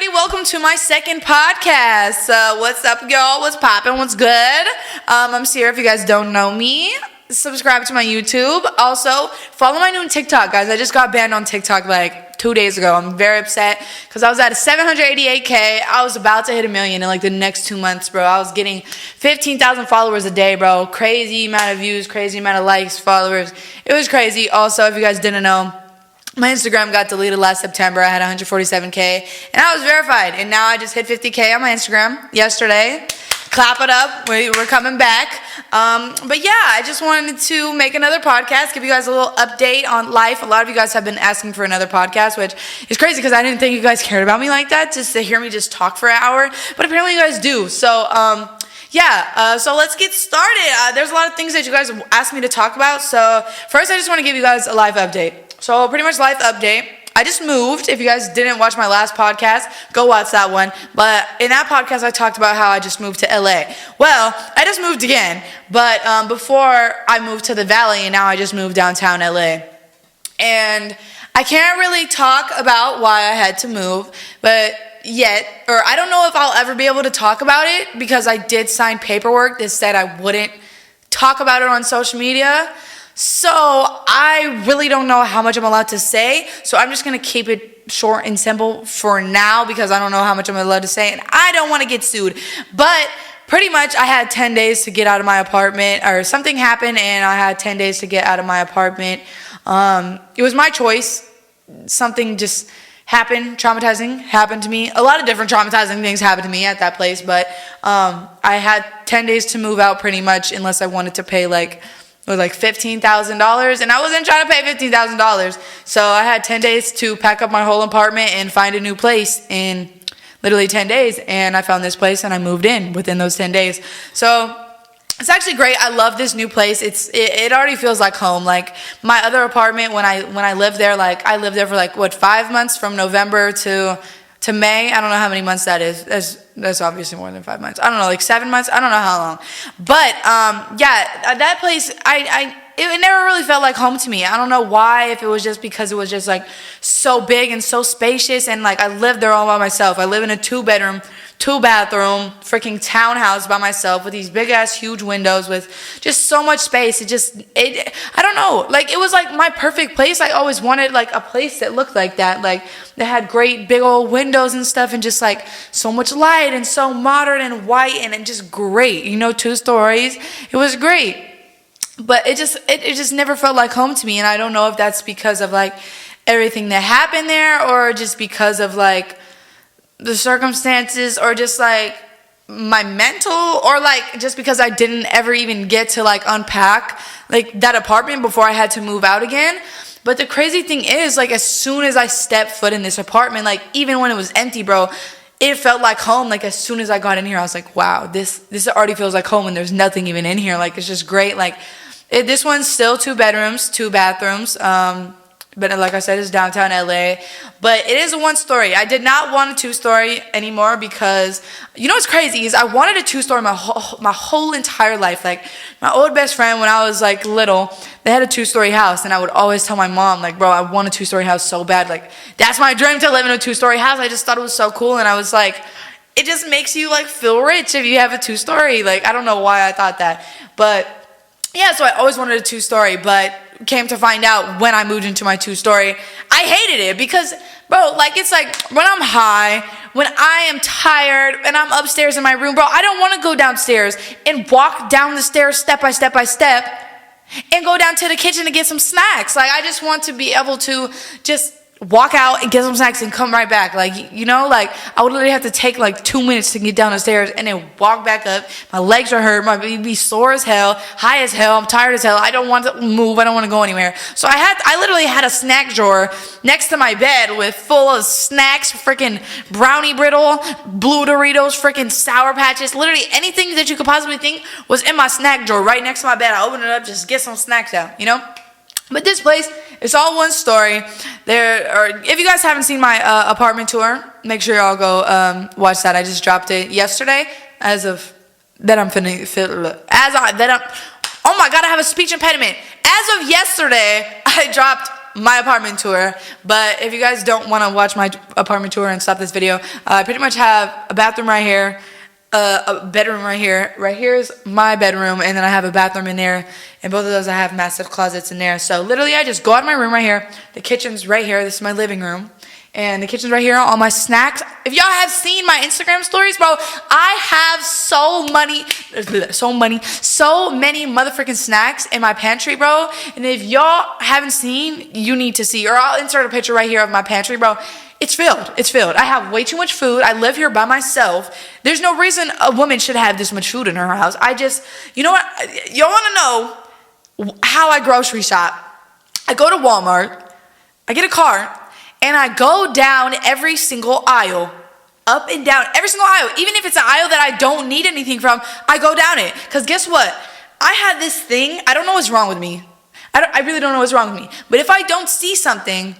everybody. Welcome to my second podcast. What's up, y'all? What's poppin'? What's good? I'm Sierra. If you guys don't know me, subscribe to my YouTube. Also, follow my new TikTok, guys. I just got banned on TikTok like 2 days ago. I'm very upset because I was at 788K. I was about to hit 1 million in like the next 2 months, bro. I was getting 15,000 followers a day, bro. Crazy amount of views, crazy amount of likes, followers. It was crazy. Also, if you guys didn't know, my Instagram got deleted last September. I had 147K, and I was verified. And now I just hit 50K on my Instagram yesterday. Clap it up. We're coming back. But yeah, I just wanted to make another podcast, give you guys a little update on life. A lot of you guys have been asking for another podcast, which is crazy because I didn't think you guys cared about me like that, just to hear me just talk for an hour. But apparently you guys do. So, so let's get started. There's a lot of things that you guys asked me to talk about. So first, I just want to give you guys a life update. So pretty much life update. I just moved. If you guys didn't watch my last podcast, go watch that one. But in that podcast, I talked about how I just moved to LA. Well, I just moved again. But before I moved to the Valley, and now I just moved downtown LA. And I can't really talk about why I had to move, but I don't know if I'll ever be able to talk about it because I did sign paperwork that said I wouldn't talk about it on social media. So I really don't know how much I'm allowed to say. So I'm just going to keep it short and simple for now because I don't know how much I'm allowed to say. And I don't want to get sued. But pretty much I had 10 days to get out of my apartment, or something happened and I had 10 days to get out of my apartment. It was my choice. Something just happened, traumatizing happened to me. A lot of different traumatizing things happened to me at that place. But I had 10 days to move out pretty much, unless I wanted to pay like $15,000, and I wasn't trying to pay $15,000. So I had 10 days to pack up my whole apartment and find a new place in literally 10 days. And I found this place and I moved in within those 10 days. So it's actually great. I love this new place. It already feels like home. Like my other apartment, when I lived there, like I lived there for 5 months, from November to May. I don't know how many months that is. That's obviously more than 5 months. I don't know, like 7 months. I don't know how long. But that place, it never really felt like home to me. I don't know why. If it was just because it was just like so big and so spacious, and like I lived there all by myself. I live in a 2-bedroom, 2-bathroom freaking townhouse by myself with these big ass huge windows with just so much space. I don't know, like it was like my perfect place. I always wanted like a place that looked like that, like that had great big old windows and stuff, and just like so much light and so modern and white and just great, 2 stories. It was great, but it just never felt like home to me. And I don't know if that's because of like everything that happened there, or just because of like the circumstances, or just like my mental, or like just because I didn't ever even get to like unpack like that apartment before I had to move out again. But the crazy thing is, like, as soon as I stepped foot in this apartment, like even when it was empty, bro, it felt like home. Like as soon as I got in here, I was like, wow, this already feels like home, and there's nothing even in here. Like it's just great. Like this one's still 2 bedrooms, 2 bathrooms. But like I said, it's downtown LA. But it is a 1-story. I did not want a 2-story anymore because, what's crazy is I wanted a 2-story my whole entire life. Like my old best friend, when I was like little, they had a 2-story house, and I would always tell my mom, like, bro, I want a 2-story house so bad. Like that's my dream, to live in a 2-story house. I just thought it was so cool, and I was like, it just makes you like feel rich if you have a 2-story. Like I don't know why I thought that, but yeah, so I always wanted a 2-story, but came to find out when I moved into my 2-story, I hated it because, bro, like it's like when I'm high, when I am tired and I'm upstairs in my room, bro, I don't want to go downstairs and walk down the stairs step by step by step and go down to the kitchen to get some snacks. Like I just want to be able to just walk out and get some snacks and come right back. Like, like I would literally have to take like 2 minutes to get down the stairs and then walk back up. My legs are hurt. My baby sore as hell, high as hell. I'm tired as hell. I don't want to move. I don't want to go anywhere. So I literally had a snack drawer next to my bed with full of snacks, freaking brownie brittle, blue Doritos, freaking Sour Patches. Literally anything that you could possibly think was in my snack drawer right next to my bed. I opened it up, just get some snacks out, But this place, it's all 1 story. If you guys haven't seen my apartment tour, make sure y'all go watch that. I just dropped it yesterday. Oh my God, I have a speech impediment. As of yesterday, I dropped my apartment tour. But if you guys don't want to watch my apartment tour and stop this video, I pretty much have a bathroom right here, a bedroom right here. Right here is my bedroom, and then I have a bathroom in there. And both of those I have massive closets in there. So literally I just go out of my room right here. The kitchen's right here. This is my living room. And the kitchen's right here, all my snacks. If y'all have seen my Instagram stories, bro, I have so many motherfucking snacks in my pantry, bro. And if y'all haven't seen, you need to see. Or I'll insert a picture right here of my pantry, bro. It's filled. It's filled. I have way too much food. I live here by myself. There's no reason a woman should have this much food in her house. You know what? Y'all want to know how I grocery shop? I go to Walmart. I get a cart. And I go down every single aisle, up and down, every single aisle. Even if it's an aisle that I don't need anything from, I go down it. Because guess what? I have this thing, I don't know what's wrong with me. I really don't know what's wrong with me. But if I don't see something,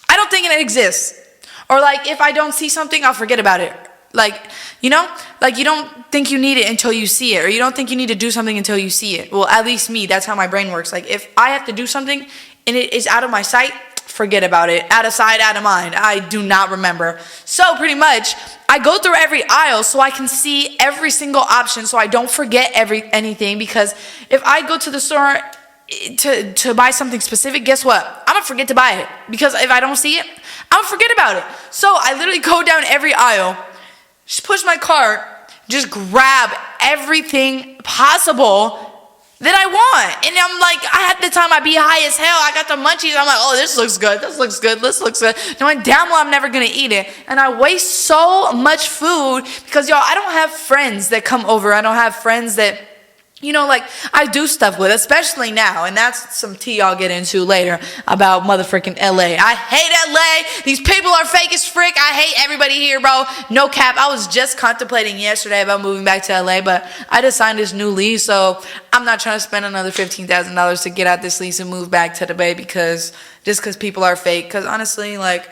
I don't think it exists. Or like, if I don't see something, I'll forget about it. Like, you know? Like, you don't think you need it until you see it. Or you don't think you need to do something until you see it. Well, at least me, that's how my brain works. Like, if I have to do something and it is out of my sight, forget about it. Out of sight, out of mind. I do not remember. So pretty much, I go through every aisle so I can see every single option so I don't forget anything. Because if I go to the store to buy something specific, guess what? I'm gonna forget to buy it. Because if I don't see it, I'm gonna forget about it. So I literally go down every aisle, just push my cart, just grab everything possible that I want. And I'm like, I had the time I'd be high as hell. I got the munchies. I'm like, oh, this looks good. This looks good. This looks good. Knowing damn well I'm never going to eat it. And I waste so much food because, y'all, I don't have friends that come over. I don't have friends that, you know, like I do stuff with, especially now. And that's some tea I'll get into later about motherfucking LA. I hate LA. These people are fake as frick. I hate everybody here, bro. No cap. I was just contemplating yesterday about moving back to LA, but I just signed this new lease. So I'm not trying to spend another $15,000 to get out this lease and move back to the Bay because people are fake. Because honestly, like,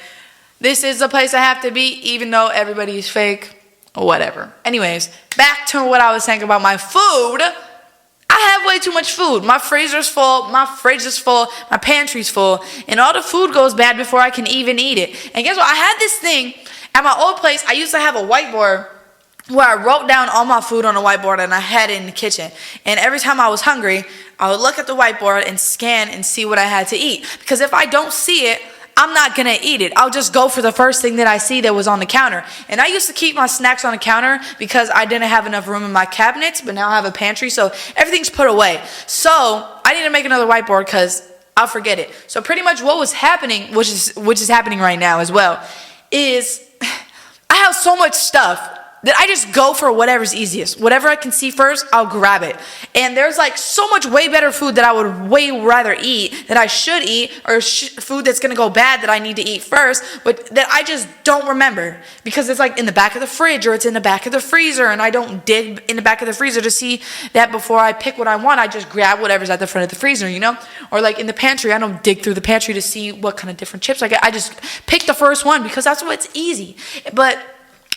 this is the place I have to be, even though everybody is fake or whatever. Anyways, back to what I was saying about my food. I have way too much food. My freezer's full, my fridge is full, my pantry's full, and all the food goes bad before I can even eat it. And guess what? I had this thing at my old place. I used to have a whiteboard where I wrote down all my food on a whiteboard and I had it in the kitchen. And every time I was hungry, I would look at the whiteboard and scan and see what I had to eat. Because if I don't see it, I'm not going to eat it. I'll just go for the first thing that I see that was on the counter. And I used to keep my snacks on the counter because I didn't have enough room in my cabinets, but now I have a pantry, so everything's put away. So I need to make another whiteboard because I'll forget it. So pretty much what was happening, which is happening right now as well, is I have so much stuff that I just go for whatever's easiest. Whatever I can see first, I'll grab it. And there's like so much way better food that I would way rather eat, that I should eat, or food that's gonna go bad that I need to eat first, but that I just don't remember. Because it's like in the back of the fridge or it's in the back of the freezer, and I don't dig in the back of the freezer to see that before I pick what I want. I just grab whatever's at the front of the freezer, you know? Or like in the pantry, I don't dig through the pantry to see what kind of different chips I get. I just pick the first one because that's what's easy. But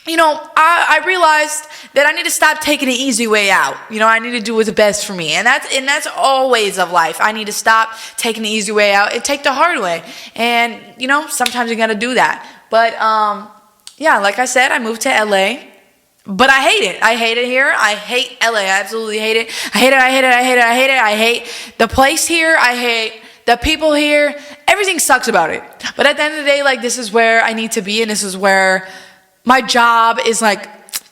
you know, I realized that I need to stop taking the easy way out. You know, I need to do what's best for me. And that's all ways of life. I need to stop taking the easy way out and take the hard way. And, you know, sometimes you got to do that. But, yeah, like I said, I moved to LA. But I hate it. I hate it here. I hate LA. I absolutely hate it. I hate it. I hate it. I hate it. I hate it. I hate the place here. I hate the people here. Everything sucks about it. But at the end of the day, like, this is where I need to be. And this is where my job is, like,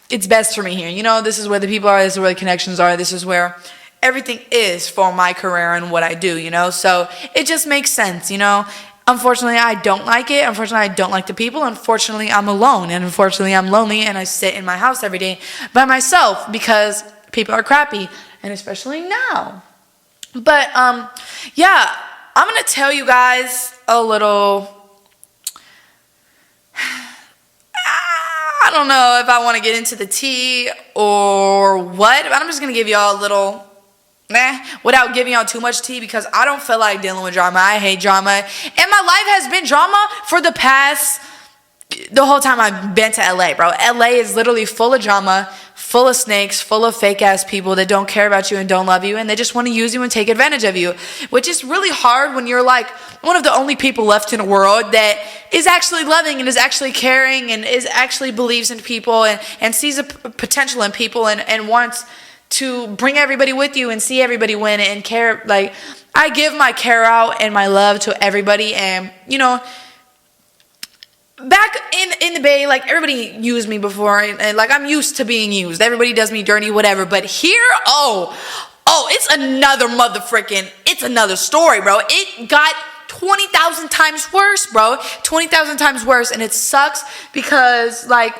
it's best for me here. You know, this is where the people are. This is where the connections are. This is where everything is for my career and what I do, you know. So it just makes sense, you know. Unfortunately, I don't like it. Unfortunately, I don't like the people. Unfortunately, I'm alone. And unfortunately, I'm lonely. And I sit in my house every day by myself because people are crappy. And especially now. But, yeah, I'm going to tell you guys a little... I don't know if I want to get into the tea or what, but I'm just going to give y'all a little, without giving y'all too much tea because I don't feel like dealing with drama. I hate drama. And my life has been drama for the past the whole time I've been to LA, bro. LA is literally full of drama, full of snakes, full of fake ass people that don't care about you and don't love you, and they just want to use you and take advantage of you, which is really hard when you're like one of the only people left in the world that is actually loving and is actually caring and is actually believes in people and sees a potential in people and wants to bring everybody with you and see everybody win and care. Like, I give my care out and my love to everybody, and you know, back in the Bay, like, everybody used me before, and like, I'm used to being used. Everybody does me dirty, whatever. But here, it's another it's another story, bro. It got 20,000 times worse, bro. 20,000 times worse, and it sucks because, like,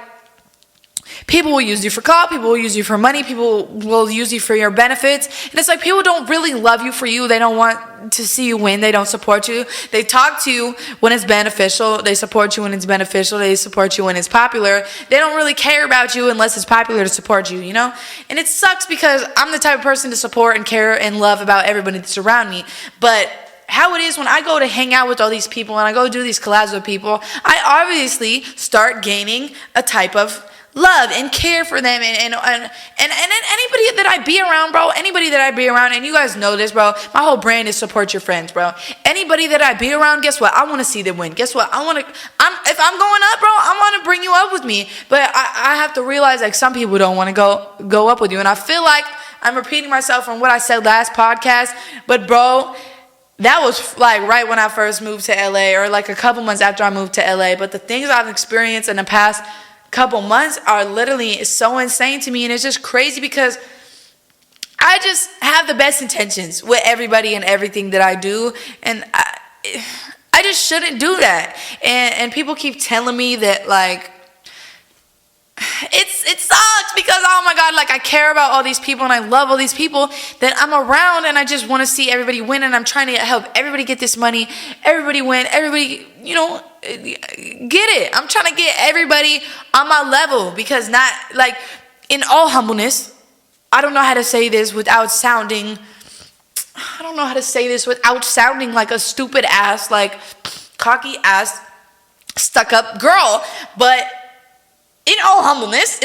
people will use you for clout, people will use you for money, people will use you for your benefits, and it's like, people don't really love you for you. They don't want to see you win. They don't support you. They talk to you when it's beneficial. They support you when it's beneficial. They support you when it's popular. They don't really care about you unless it's popular to support you, you know? And it sucks because I'm the type of person to support and care and love about everybody that's around me, but how it is when I go to hang out with all these people and I go do these collabs with people, I obviously start gaining a type of love and care for them, and anybody that I be around, bro, and you guys know this, bro, my whole brand is support your friends, bro. Anybody that I be around, guess what? I want to see them win. Guess what? If I'm going up, bro, I want to bring you up with me, but I have to realize, like, some people don't want to go up with you, and I feel like I'm repeating myself from what I said last podcast, but bro, that was like right when I first moved to LA, or like a couple months after I moved to LA, but the things I've experienced in the past couple months are literally so insane to me, and it's just crazy because I just have the best intentions with everybody and everything that I do, and I just shouldn't do that, and people keep telling me that, like, it sucks because, oh my God, like, I care about all these people and I love all these people that I'm around, and I just want to see everybody win, and I'm trying to help everybody get this money, everybody win, everybody, you know, get it. I'm trying to get everybody on my level, because, not like, in all humbleness, I don't know how to say this without sounding like a stupid ass, like, cocky ass, stuck up girl, but in all humbleness,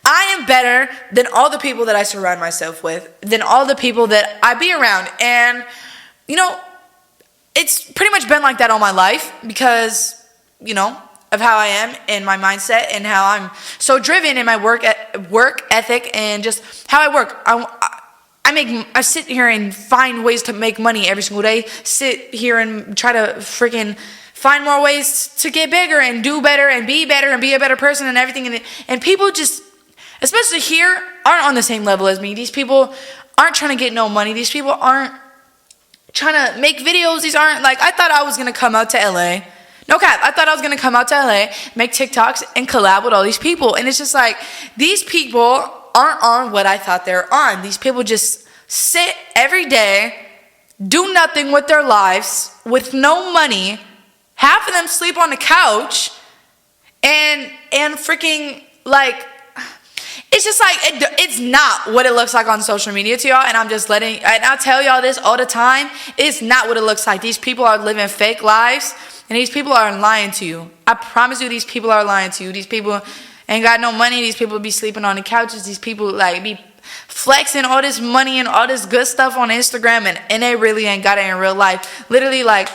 I am better than all the people that I surround myself with, than all the people that I be around. And, you know, it's pretty much been like that all my life because, you know, of how I am and my mindset and how I'm so driven in my work ethic and just how I work. I sit here and find ways to make money every single day, sit here and try to freaking find more ways to get bigger and do better and be a better person and everything. And people just, especially here, aren't on the same level as me. These people aren't trying to get no money. These people aren't trying to make videos. These aren't, like, I thought I was going to come out to LA. No cap. I thought I was going to come out to LA, make TikToks, and collab with all these people. And it's just like, these people aren't on what I thought they were on. These people just sit every day, do nothing with their lives, with no money. Half of them sleep on the couch, and freaking, like, it's just like, it's not what it looks like on social media to y'all, and I'll tell y'all this all the time, it's not what it looks like. These people are living fake lives, and these people are lying to you. I promise you, these people are lying to you. These people ain't got no money. These people be sleeping on the couches. These people, like, be flexing all this money and all this good stuff on Instagram, and they really ain't got it in real life. Literally, like,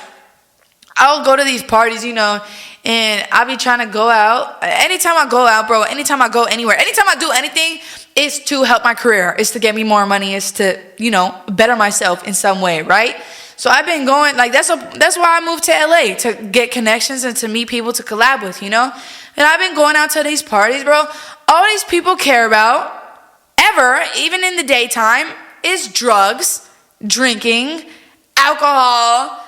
I'll go to these parties, you know, and I'll be trying to go out. Anytime I go out, bro, anytime I go anywhere, anytime I do anything, it's to help my career. It's to get me more money. It's to, you know, better myself in some way, right? So I've been going, like, that's why I moved to LA, to get connections and to meet people to collab with, you know? And I've been going out to these parties, bro. All these people care about, ever, even in the daytime, is drugs, drinking, alcohol,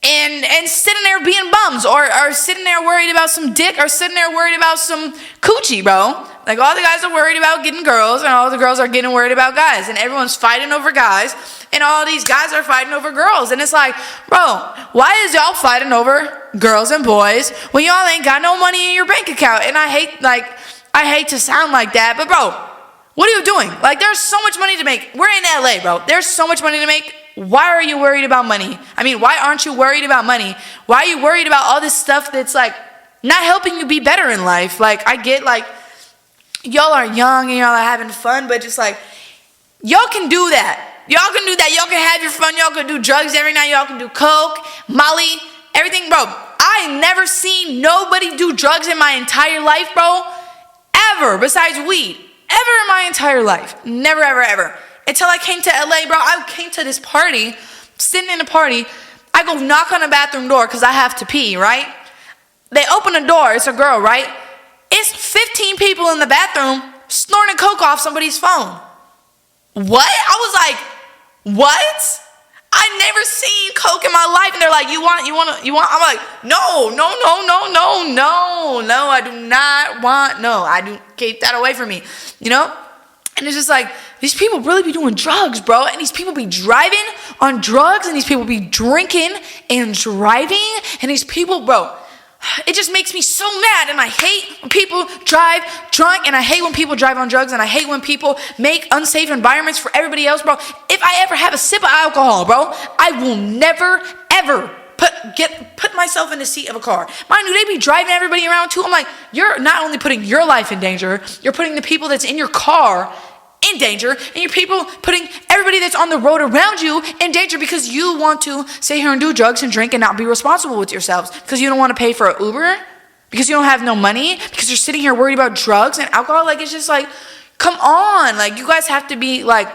and sitting there being bums, or sitting there worried about some dick, or sitting there worried about some coochie, bro. Like, all the guys are worried about getting girls, and all the girls are getting worried about guys, and everyone's fighting over guys, and all these guys are fighting over girls. And it's like, bro, why is y'all fighting over girls and boys when y'all ain't got no money in your bank account? And I hate to sound like that, but bro, what are you doing? Like, there's so much money to make. We're in LA, bro. There's so much money to make. why are you worried about money? I mean, why aren't you worried about money? Why are you worried about all this stuff that's like not helping you be better in life? Like, I get like y'all are young and y'all are having fun, but just like y'all can do that. Y'all can do that. Y'all can have your fun. Y'all can do drugs every night. Y'all can do coke, Molly, everything, bro. I never seen nobody do drugs in my entire life, bro. Ever, besides weed. Ever in my entire life. Never, ever, ever. Until I came to LA, bro. I came to this party, sitting in a party. I go knock on the bathroom door because I have to pee, right? They open the door. It's a girl, right? It's 15 people in the bathroom snorting coke off somebody's phone. What? I was like, what? I never seen coke in my life. And they're like, you want? I'm like, no, I do not want, no, I do, keep that away from me, you know? And it's just like, these people really be doing drugs, bro. And these people be driving on drugs, and these people be drinking and driving. And these people, bro, it just makes me so mad. And I hate when people drive drunk, and I hate when people drive on drugs, and I hate when people make unsafe environments for everybody else, bro. If I ever have a sip of alcohol, bro, I will never, ever put myself in the seat of a car. Mind you, they be driving everybody around too. I'm like, you're not only putting your life in danger, you're putting the people that's in your car in danger, and you're putting everybody that's on the road around you in danger because you want to sit here and do drugs and drink and not be responsible with yourselves because you don't want to pay for an Uber, because you don't have no money, because you're sitting here worried about drugs and alcohol. Like, it's just like, come on. Like, you guys have to be like,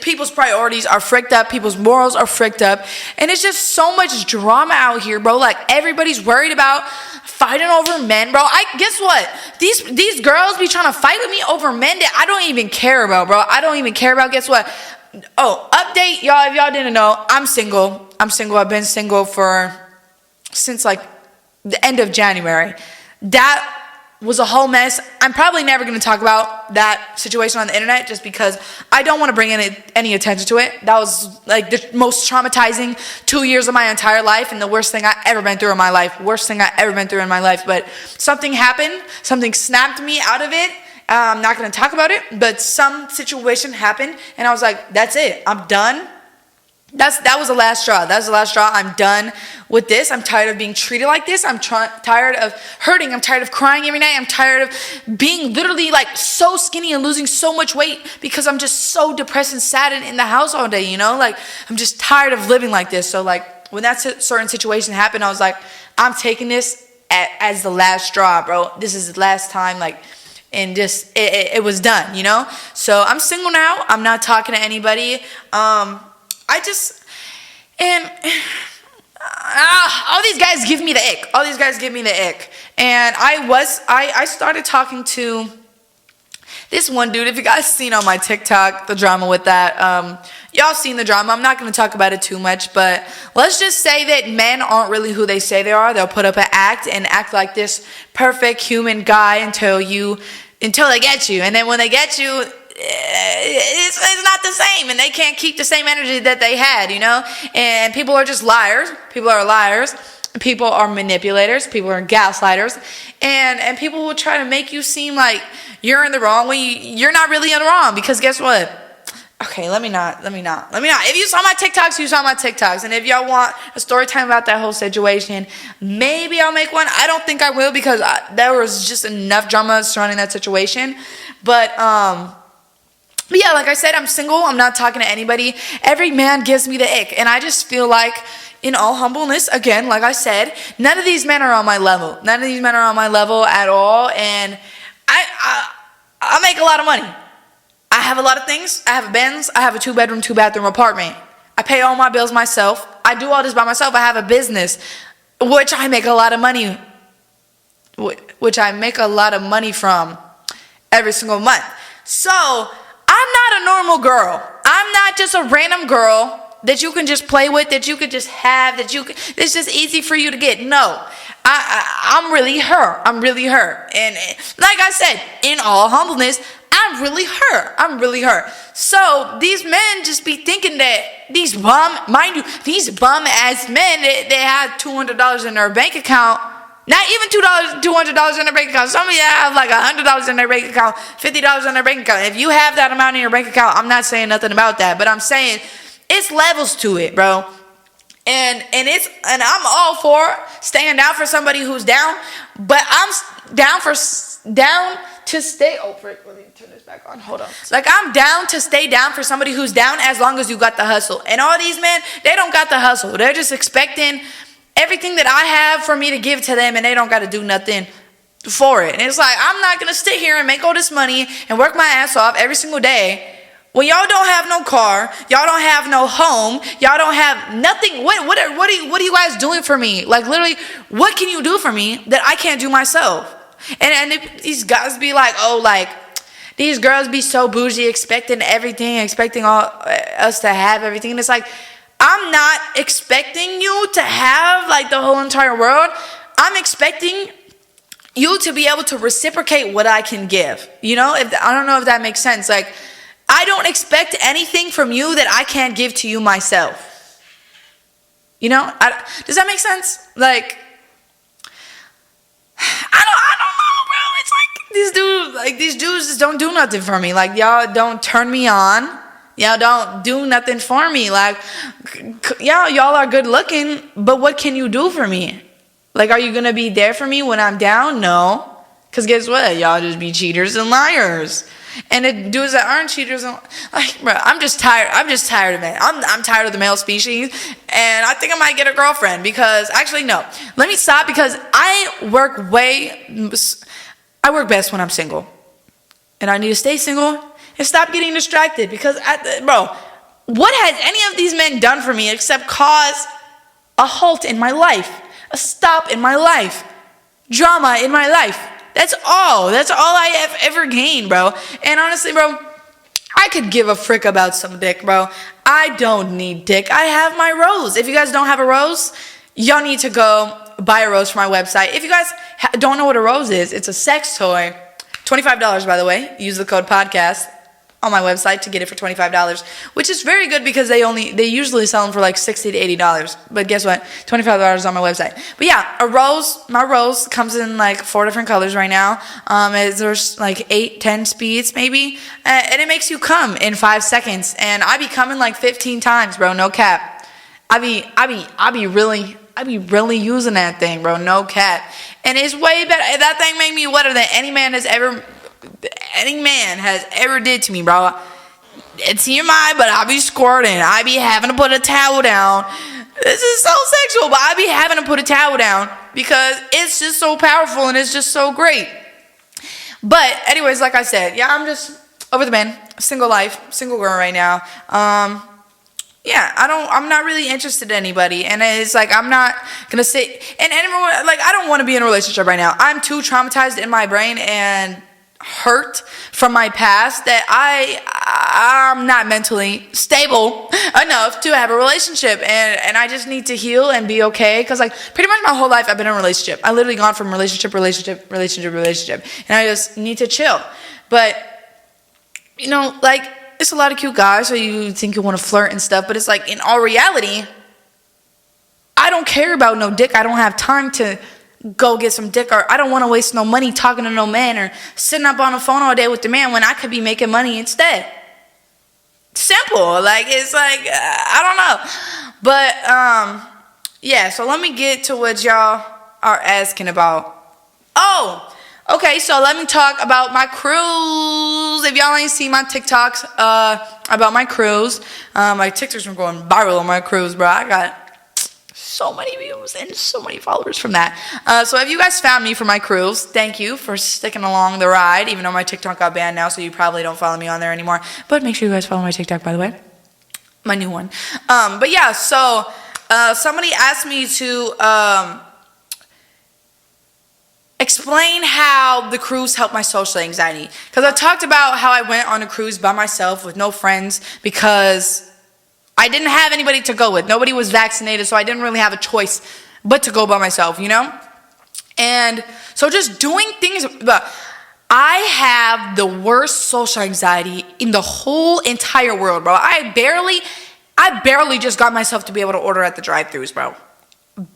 people's priorities are fricked up, people's morals are fricked up, and it's just so much drama out here, bro. Like, everybody's worried about fighting over men, bro. Guess what? These girls be trying to fight with me over men that I don't even care about, bro. I don't even care about. Guess what? Oh, update, y'all. If y'all didn't know, I'm single. I've been single since like the end of January. That was a whole mess. I'm probably never going to talk about that situation on the internet just because I don't want to bring any attention to it. That was like the most traumatizing 2 years of my entire life and the worst thing I ever been through in my life. But something happened. Something snapped me out of it. I'm not going to talk about it, but some situation happened and I was like, that's it. I'm done. That was the last straw. I'm done with this. I'm tired of being treated like this. I'm tired of hurting. I'm tired of crying every night. I'm tired of being literally like so skinny and losing so much weight because I'm just so depressed and sad and in the house all day, you know? Like, I'm just tired of living like this. So like, when that certain situation happened, I was like, I'm taking this as the last straw, bro. This is the last time, like, and just, it was done, you know? So I'm single now. I'm not talking to anybody. All these guys give me the ick. And I started talking to this one dude. If you guys seen on my TikTok, the drama with that, y'all seen the drama. I'm not going to talk about it too much, but let's just say that men aren't really who they say they are. They'll put up an act and act like this perfect human guy until they get you. And then when they get you, it's not the same, and they can't keep the same energy that they had, you know? And people are just liars. People are liars. People are manipulators. People are gaslighters. And people will try to make you seem like you're in the wrong when you're not really in the wrong, because guess what? Okay, let me not. If you saw my TikToks, you saw my TikToks. And if y'all want a story time about that whole situation, maybe I'll make one. I don't think I will because there was just enough drama surrounding that situation. But yeah, like I said, I'm single. I'm not talking to anybody. Every man gives me the ick. And I just feel like, in all humbleness, again, like I said, none of these men are on my level. None of these men are on my level at all. And I make a lot of money. I have a lot of things. I have a Benz. I have a 2-bedroom, 2-bathroom apartment. I pay all my bills myself. I do all this by myself. I have a business, which I make a lot of money, from every single month. So I'm not a normal girl. I'm not just a random girl that you can just play with, that you could just have, it's just easy for you to get. No, I'm really her. And like I said, in all humbleness, I'm really her. So these men just be thinking that these bum ass men, they have $200 in their bank account. Not even $200 in their bank account. Some of you have like $100 in their bank account, $50 in their bank account. If you have that amount in your bank account, I'm not saying nothing about that. But I'm saying, it's levels to it, bro. And I'm all for staying down for somebody who's down, but I'm down to stay. Oh, frick, let me turn this back on. Hold on. Like, I'm down to stay down for somebody who's down as long as you got the hustle. And all these men, they don't got the hustle. They're just expecting everything that I have for me to give to them, and they don't got to do nothing for it. And it's like, I'm not gonna sit here and make all this money and work my ass off every single day when y'all don't have no car, y'all don't have no home, y'all don't have nothing. What are you guys doing for me? Like, literally, what can you do for me that I can't do myself? And these guys be like, oh, like, these girls be so bougie, expecting everything, expecting all us to have everything. And it's like, I'm not expecting you to have like the whole entire world. I'm expecting you to be able to reciprocate what I can give. You know, I don't know if that makes sense. Like, I don't expect anything from you that I can't give to you myself. You know, does that make sense? Like, I don't know, bro. It's like these dudes just don't do nothing for me. Like, y'all don't turn me on. Y'all don't do nothing for me. Like, y'all are good looking, but what can you do for me? Like, are you gonna be there for me when I'm down? No. Because guess what? Y'all just be cheaters and liars. And the dudes that aren't cheaters, and like, bro, I'm just tired of it. I'm tired of the male species, and I think I might get a girlfriend because, actually, no. Let me stop because I work best when I'm single. And I need to stay single and stop getting distracted because, bro, what has any of these men done for me except cause a halt in my life, a stop in my life, drama in my life? That's all I have ever gained, bro. And honestly, bro, I could give a frick about some dick, bro. I don't need dick. I have my rose. If you guys don't have a rose, y'all need to go buy a rose from my website. If you guys don't know what a rose is, it's a sex toy. $25, by the way. Use the code podcast on my website to get it for $25, which is very good because they usually sell them for like $60 to $80. But guess what? $25 on my website. But yeah, my rose comes in like 4 different colors right now. There's like 8-10 speeds maybe, and it makes you come in 5 seconds. And I be coming like 15 times, bro. No cap. I be really using that thing, bro. No cap. And it's way better. That thing made me wetter than any man has ever did to me, bro. It's TMI, but I be squirting. I be having to put a towel down. This is so sexual, but I be having to put a towel down because it's just so powerful and it's just so great. But anyways, like I said, yeah, I'm just over the man, single life, single girl right now. Yeah, I'm not really interested in anybody, and it's like I'm not gonna sit and everyone, like, I don't want to be in a relationship right now. I'm too traumatized in my brain and hurt from my past that I'm not mentally stable enough to have a relationship, and I just need to heal and be okay, because like pretty much my whole life I've been in a relationship. I literally gone from relationship, and I just need to chill. But you know, like, it's a lot of cute guys, so you think you want to flirt and stuff, but it's like, in all reality, I don't care about no dick. I don't have time to go get some dick, or I don't want to waste no money talking to no man or sitting up on the phone all day with the man when I could be making money instead. Simple. Like, it's like, I don't know. But, yeah, so let me get to what y'all are asking about. Oh, okay, so let me talk about my cruise. If y'all ain't seen my TikToks about my cruise, my TikToks are going viral on my cruise, bro. I got so many views and so many followers from that. So if you guys found me for my cruise, thank you for sticking along the ride, even though my TikTok got banned now, so you probably don't follow me on there anymore. But make sure you guys follow my TikTok, by the way. My new one. But yeah, so somebody asked me to explain how the cruise helped my social anxiety. Because I talked about how I went on a cruise by myself with no friends because I didn't have anybody to go with. Nobody was vaccinated, so I didn't really have a choice but to go by myself, you know? And so just doing things, but I have the worst social anxiety in the whole entire world, bro. I barely just got myself to be able to order at the drive-thrus, bro.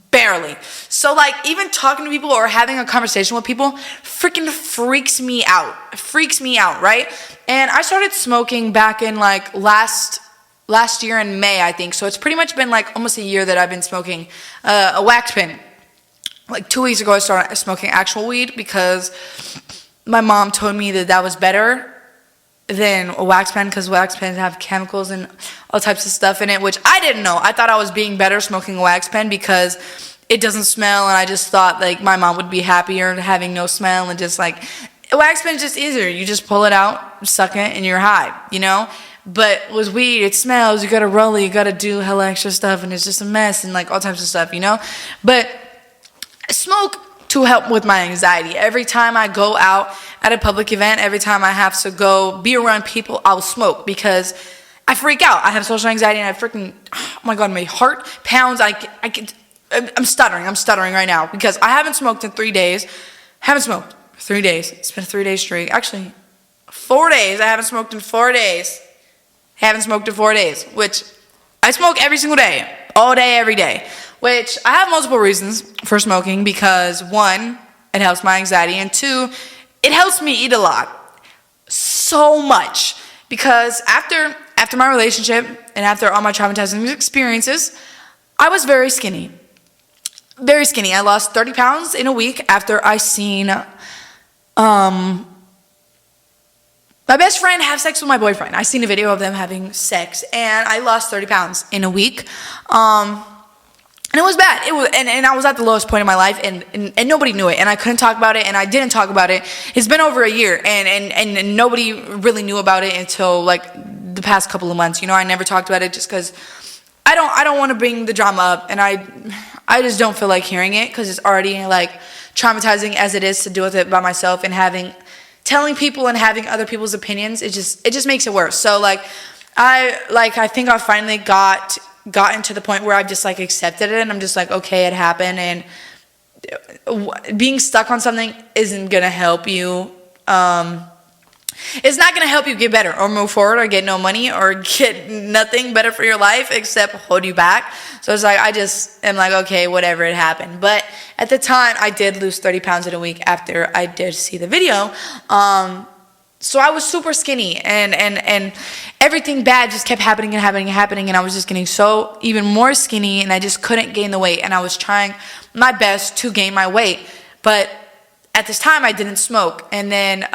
Barely. So like, even talking to people or having a conversation with people freaking freaks me out, right? And I started smoking back in like last last year in May, I think. So it's pretty much been like almost a year that I've been smoking a wax pen. Like 2 weeks ago, I started smoking actual weed because my mom told me that was better than a wax pen, because wax pens have chemicals and all types of stuff in it, which I didn't know. I thought I was being better smoking a wax pen because it doesn't smell, and I just thought like my mom would be happier having no smell, and just like a wax pen is just easier. You just pull it out, suck it, and you're high, you know? But with weed, it smells, you gotta roll it, you gotta do hella extra stuff, and it's just a mess and like all types of stuff, you know? But I smoke to help with my anxiety. Every time I go out at a public event, every time I have to go be around people, I'll smoke because I freak out. I have social anxiety, and I freaking, oh my God, my heart pounds. I'm stuttering right now because I haven't smoked in 3 days. Haven't smoked for 3 days. It's been 3 days straight. Actually, 4 days. I haven't smoked in 4 days. Haven't smoked in 4 days, which I smoke every single day, all day, every day. Which I have multiple reasons for smoking, because one, it helps my anxiety, and two, it helps me eat a lot. So much. Because after my relationship and after all my traumatizing experiences, I was very skinny. Very skinny. I lost 30 pounds in a week after I seen my best friend have sex with my boyfriend. I seen a video of them having sex, and I lost 30 pounds in a week. And it was bad. It was, and I was at the lowest point in my life, and nobody knew it, and I couldn't talk about it, and I didn't talk about it. It's been over a year, and nobody really knew about it until like the past couple of months. You know, I never talked about it just because I don't want to bring the drama up, and I just don't feel like hearing it, because it's already like traumatizing as it is to deal with it by myself, and telling people and having other people's opinions. It just makes it worse. So I think I finally gotten to the point where I've just like accepted it, and I'm just like, okay, it happened, and being stuck on something isn't gonna help you. It's not gonna help you get better or move forward or get no money or get nothing better for your life except hold you back. So it's like I just am like, okay, whatever, it happened. But at the time, I did lose 30 pounds in a week after I did see the video. So I was super skinny, and everything bad just kept happening, and I was just getting so even more skinny, and I just couldn't gain the weight, and I was trying my best to gain my weight, but at this time I didn't smoke. And then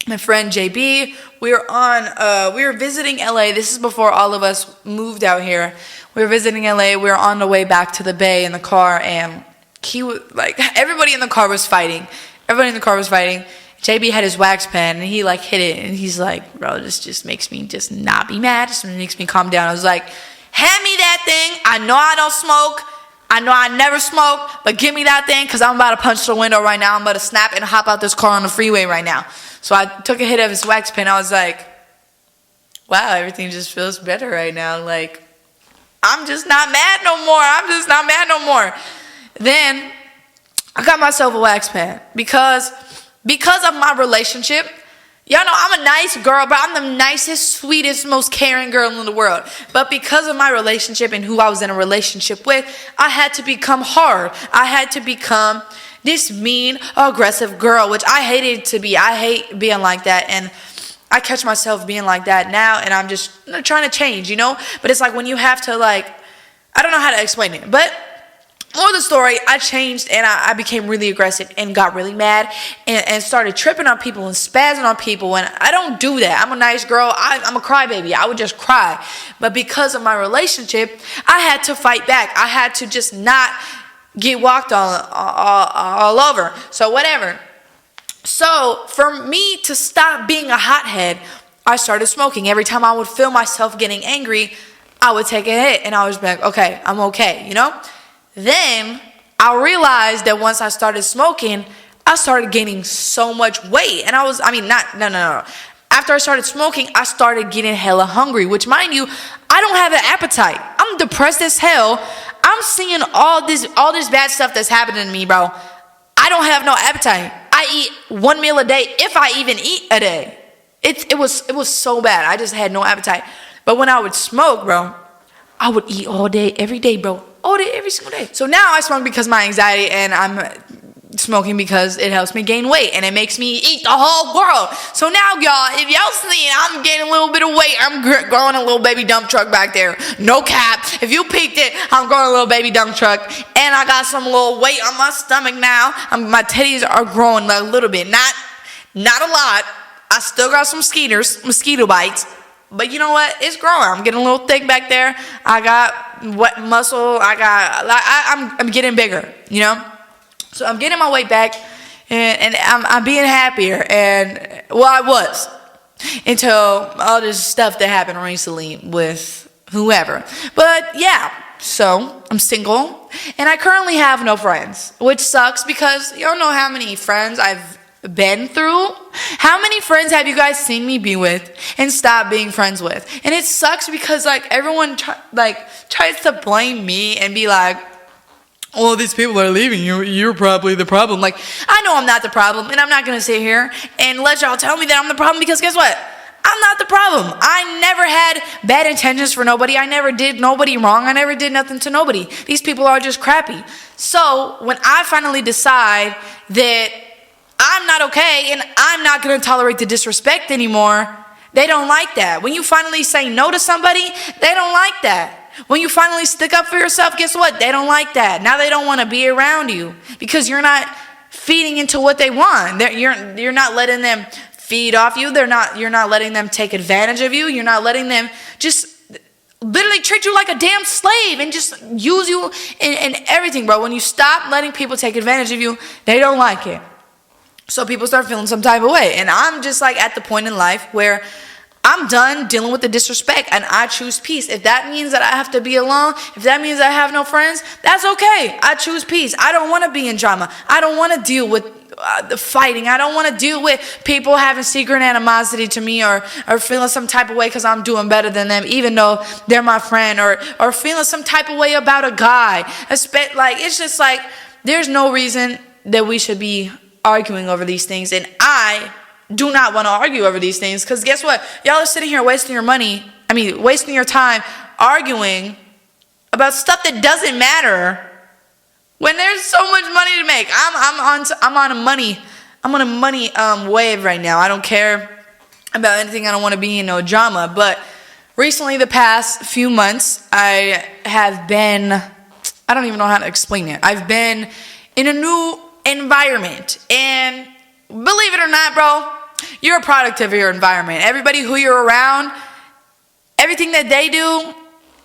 my friend JB, we were visiting LA. This is before all of us moved out here. We were visiting LA. We were on the way back to the Bay in the car, and he was like, everybody in the car was fighting. JB had his wax pen, and he like hit it, and he's like, bro, this just makes me just not be mad. This makes me calm down. I was like, hand me that thing. I know I don't smoke. I know I never smoke, but give me that thing, because I'm about to punch the window right now. I'm about to snap and hop out this car on the freeway right now. So I took a hit of his wax pen. I was like, wow, everything just feels better right now. Like, I'm just not mad no more. Then I got myself a wax pen because of my relationship. Y'all know I'm a nice girl, but I'm the nicest, sweetest, most caring girl in the world. But because of my relationship and who I was in a relationship with, I had to become hard. I had to become this mean, aggressive girl, which I hated to be. I hate being like that, and I catch myself being like that now, and I'm just trying to change, you know? But it's like when you have to, like, I don't know how to explain it, but more of the story, I changed, and I became really aggressive and got really mad and started tripping on people and spazzing on people, and I don't do that. I'm a nice girl. I'm a crybaby. I would just cry. But because of my relationship, I had to fight back. I had to just not get walked all over. So whatever. So for me to stop being a hothead, I started smoking. Every time I would feel myself getting angry, I would take a hit, and I was like, okay, I'm okay, you know? Then I realized that once I started smoking, I started gaining so much weight. And no. After I started smoking, I started getting hella hungry, which, mind you, I don't have an appetite. I'm depressed as hell. I'm seeing all this bad stuff that's happening to me, bro. I don't have no appetite. I eat one meal a day, if I even eat a day. It was so bad. I just had no appetite. But when I would smoke, bro, I would eat all day, every day, bro. All day, every single day. So now I smoke because of my anxiety, and I'm smoking because it helps me gain weight and it makes me eat the whole world. So now, y'all, if y'all see I'm gaining a little bit of weight, I'm growing a little baby dump truck back there. No cap. If you peeked it, I'm growing a little baby dump truck, and I got some little weight on my stomach now. My titties are growing a little bit, not a lot. I still got some mosquito bites, but you know what? It's growing. I'm getting a little thick back there. I got wet muscle. I'm getting bigger, you know. So I'm getting my weight back, and I'm being happier, and well, I was, until all this stuff that happened recently with whoever. But yeah, so I'm single, and I currently have no friends, which sucks because you don't know how many friends I've been through. How many friends have you guys seen me be with and stop being friends with? And it sucks because like everyone tries to blame me and be like, "Oh, these people are leaving you. You're probably the problem." Like, I know I'm not the problem, and I'm not going to sit here and let y'all tell me that I'm the problem, because guess what? I'm not the problem. I never had bad intentions for nobody. I never did nobody wrong. I never did nothing to nobody. These people are just crappy. So when I finally decide that I'm not okay and I'm not going to tolerate the disrespect anymore, they don't like that. When you finally say no to somebody, they don't like that. When you finally stick up for yourself, guess what? They don't like that. Now they don't want to be around you because you're not feeding into what they want. You're not letting them feed off you. You're not letting them take advantage of you. You're not letting them just literally treat you like a damn slave and just use you in everything, bro. When you stop letting people take advantage of you, they don't like it. So people start feeling some type of way. And I'm just like at the point in life where I'm done dealing with the disrespect, and I choose peace. If that means that I have to be alone, if that means I have no friends, that's okay. I choose peace. I don't want to be in drama. I don't want to deal with the fighting. I don't want to deal with people having secret animosity to me or feeling some type of way because I'm doing better than them, even though they're my friend, or feeling some type of way about a guy. Like, it's just like there's no reason that we should be arguing over these things, and I do not want to argue over these things, because guess what? Y'all are sitting here wasting your time arguing about stuff that doesn't matter when there's so much money to make. I'm on a money wave right now. I don't care about anything. I don't want to be in no drama. But recently, the past few months, I don't even know how to explain it. I've been in a new environment, and believe it or not, bro, you're a product of your environment. Everybody who you're around, everything that they do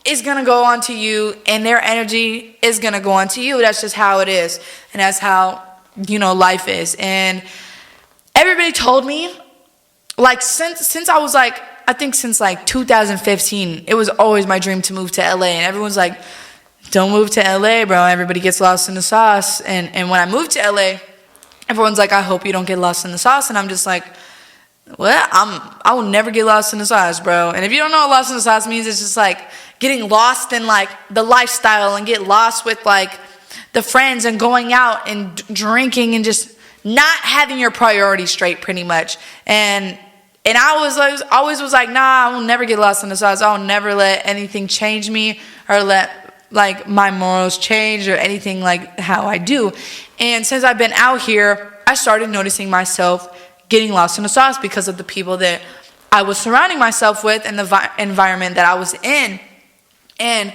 is going to go onto you, and their energy is going to go onto you. That's just how it is, and that's how, life is. And everybody told me, like, since I was like, I think since like 2015, it was always my dream to move to LA, and everyone's like, "Don't move to LA, bro. Everybody gets lost in the sauce." And when I moved to LA, everyone's like, "I hope you don't get lost in the sauce." And I'm just like, well, I will never get lost in the sauce, bro. And if you don't know what lost in the sauce means, it's just like getting lost in like the lifestyle and get lost with like the friends and going out and drinking and just not having your priorities straight, pretty much. And I always was like, nah, I will never get lost in the sauce. I'll never let anything change me or let like my morals change or anything like how I do. And since I've been out here, I started noticing myself getting lost in the sauce because of the people that I was surrounding myself with and the environment that I was in. And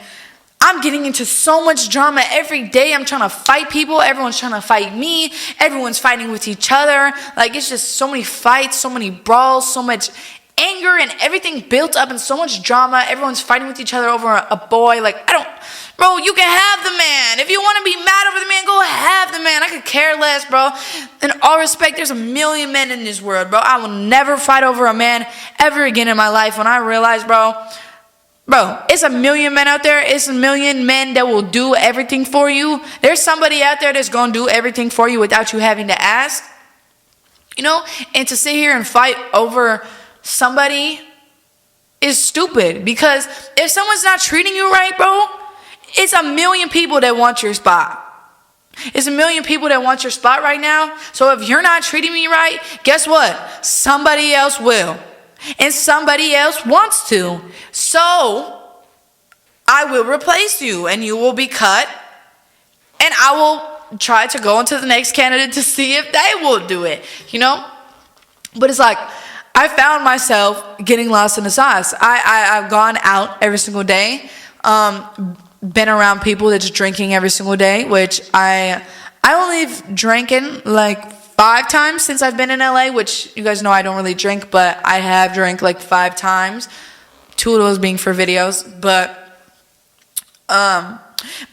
I'm getting into so much drama every day. I'm trying to fight people. Everyone's trying to fight me. Everyone's fighting with each other. Like, it's just so many fights, so many brawls, so much anger and everything built up and so much drama. Everyone's fighting with each other over a boy. Like, bro, you can have the man. If you want to be mad over the man, go have the man. I could care less, bro. In all respect, there's a million men in this world, bro. I will never fight over a man ever again in my life. When I realized, bro, it's a million men out there. It's a million men that will do everything for you. There's somebody out there that's going to do everything for you without you having to ask. And to sit here and fight over somebody is stupid, because if someone's not treating you right, bro, it's a million people that want your spot. It's a million people that want your spot right now. So if you're not treating me right, guess what? Somebody else will. And somebody else wants to. So I will replace you, and you will be cut, and I will try to go into the next candidate to see if they will do it, you know? But it's like, I found myself getting lost in the sauce. I've gone out every single day, been around people that's drinking every single day, which I only drinking like 5 times since I've been in LA, which you guys know I don't really drink, but I have drank like 5 times. 2 of those being for videos, but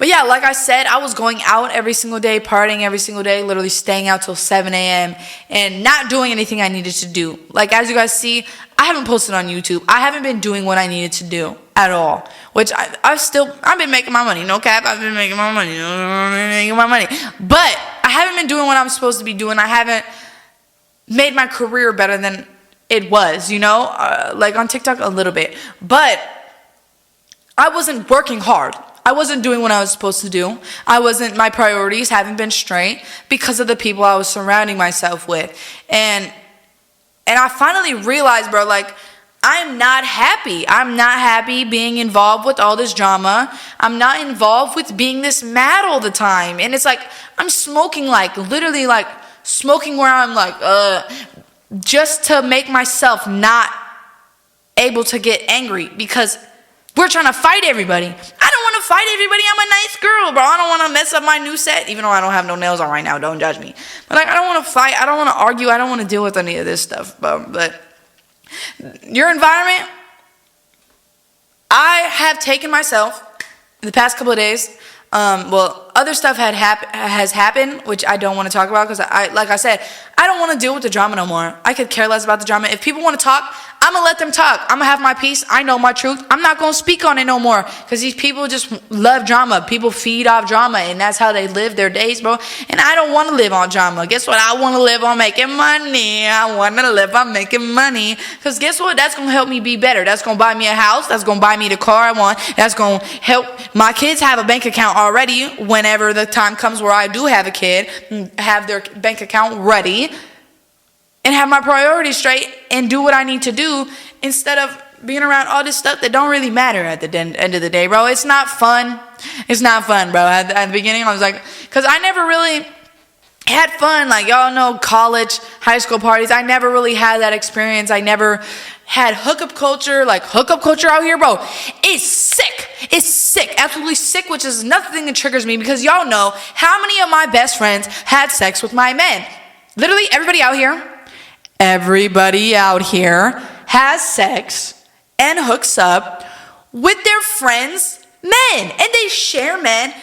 yeah, like I said, I was going out every single day, partying every single day, literally staying out till 7 a.m. and not doing anything I needed to do. Like, as you guys see, I haven't posted on YouTube. I haven't been doing what I needed to do at all, which I've been making my money. No cap, I've been making my money. But I haven't been doing what I'm supposed to be doing. I haven't made my career better than it was, you know, like on TikTok a little bit. But I wasn't working hard. I wasn't doing what I was supposed to do. My priorities haven't been straight because of the people I was surrounding myself with. And I finally realized, bro, like, I'm not happy. I'm not happy being involved with all this drama. I'm not involved with being this mad all the time. And it's like, I'm smoking, like, literally, like, smoking where I'm like, just to make myself not able to get angry because we're trying to fight everybody. I don't want to fight everybody. I'm a nice girl, bro. I don't want to mess up my new set, even though I don't have no nails on right now. Don't judge me. But like, I don't want to fight. I don't want to argue. I don't want to deal with any of this stuff, bro. But your environment, I have taken myself in the past couple of days. Other stuff has happened, which I don't want to talk about because like I said, I don't want to deal with the drama no more. I could care less about the drama. If people want to talk, I'm going to let them talk. I'm going to have my peace. I know my truth. I'm not going to speak on it no more because these people just love drama. People feed off drama, and that's how they live their days, bro. And I don't want to live on drama. Guess what? I want to live on making money. I want to live on making money because guess what? That's going to help me be better. That's going to buy me a house. That's going to buy me the car I want. That's going to help my kids have a bank account already whenever the time comes where I do have a kid, have their bank account ready. And have my priorities straight and do what I need to do instead of being around all this stuff that don't really matter at the end of the day, bro. It's not fun. It's not fun, bro. At the beginning, I was like, because I never really had fun. Like, y'all know college, high school parties. I never really had that experience. I never had hookup culture. Like, hookup culture out here, bro, it's sick. It's sick. Absolutely sick, which is another thing that triggers me because y'all know how many of my best friends had sex with my men. Literally, everybody out here has sex and hooks up with their friends' men. And they share men. And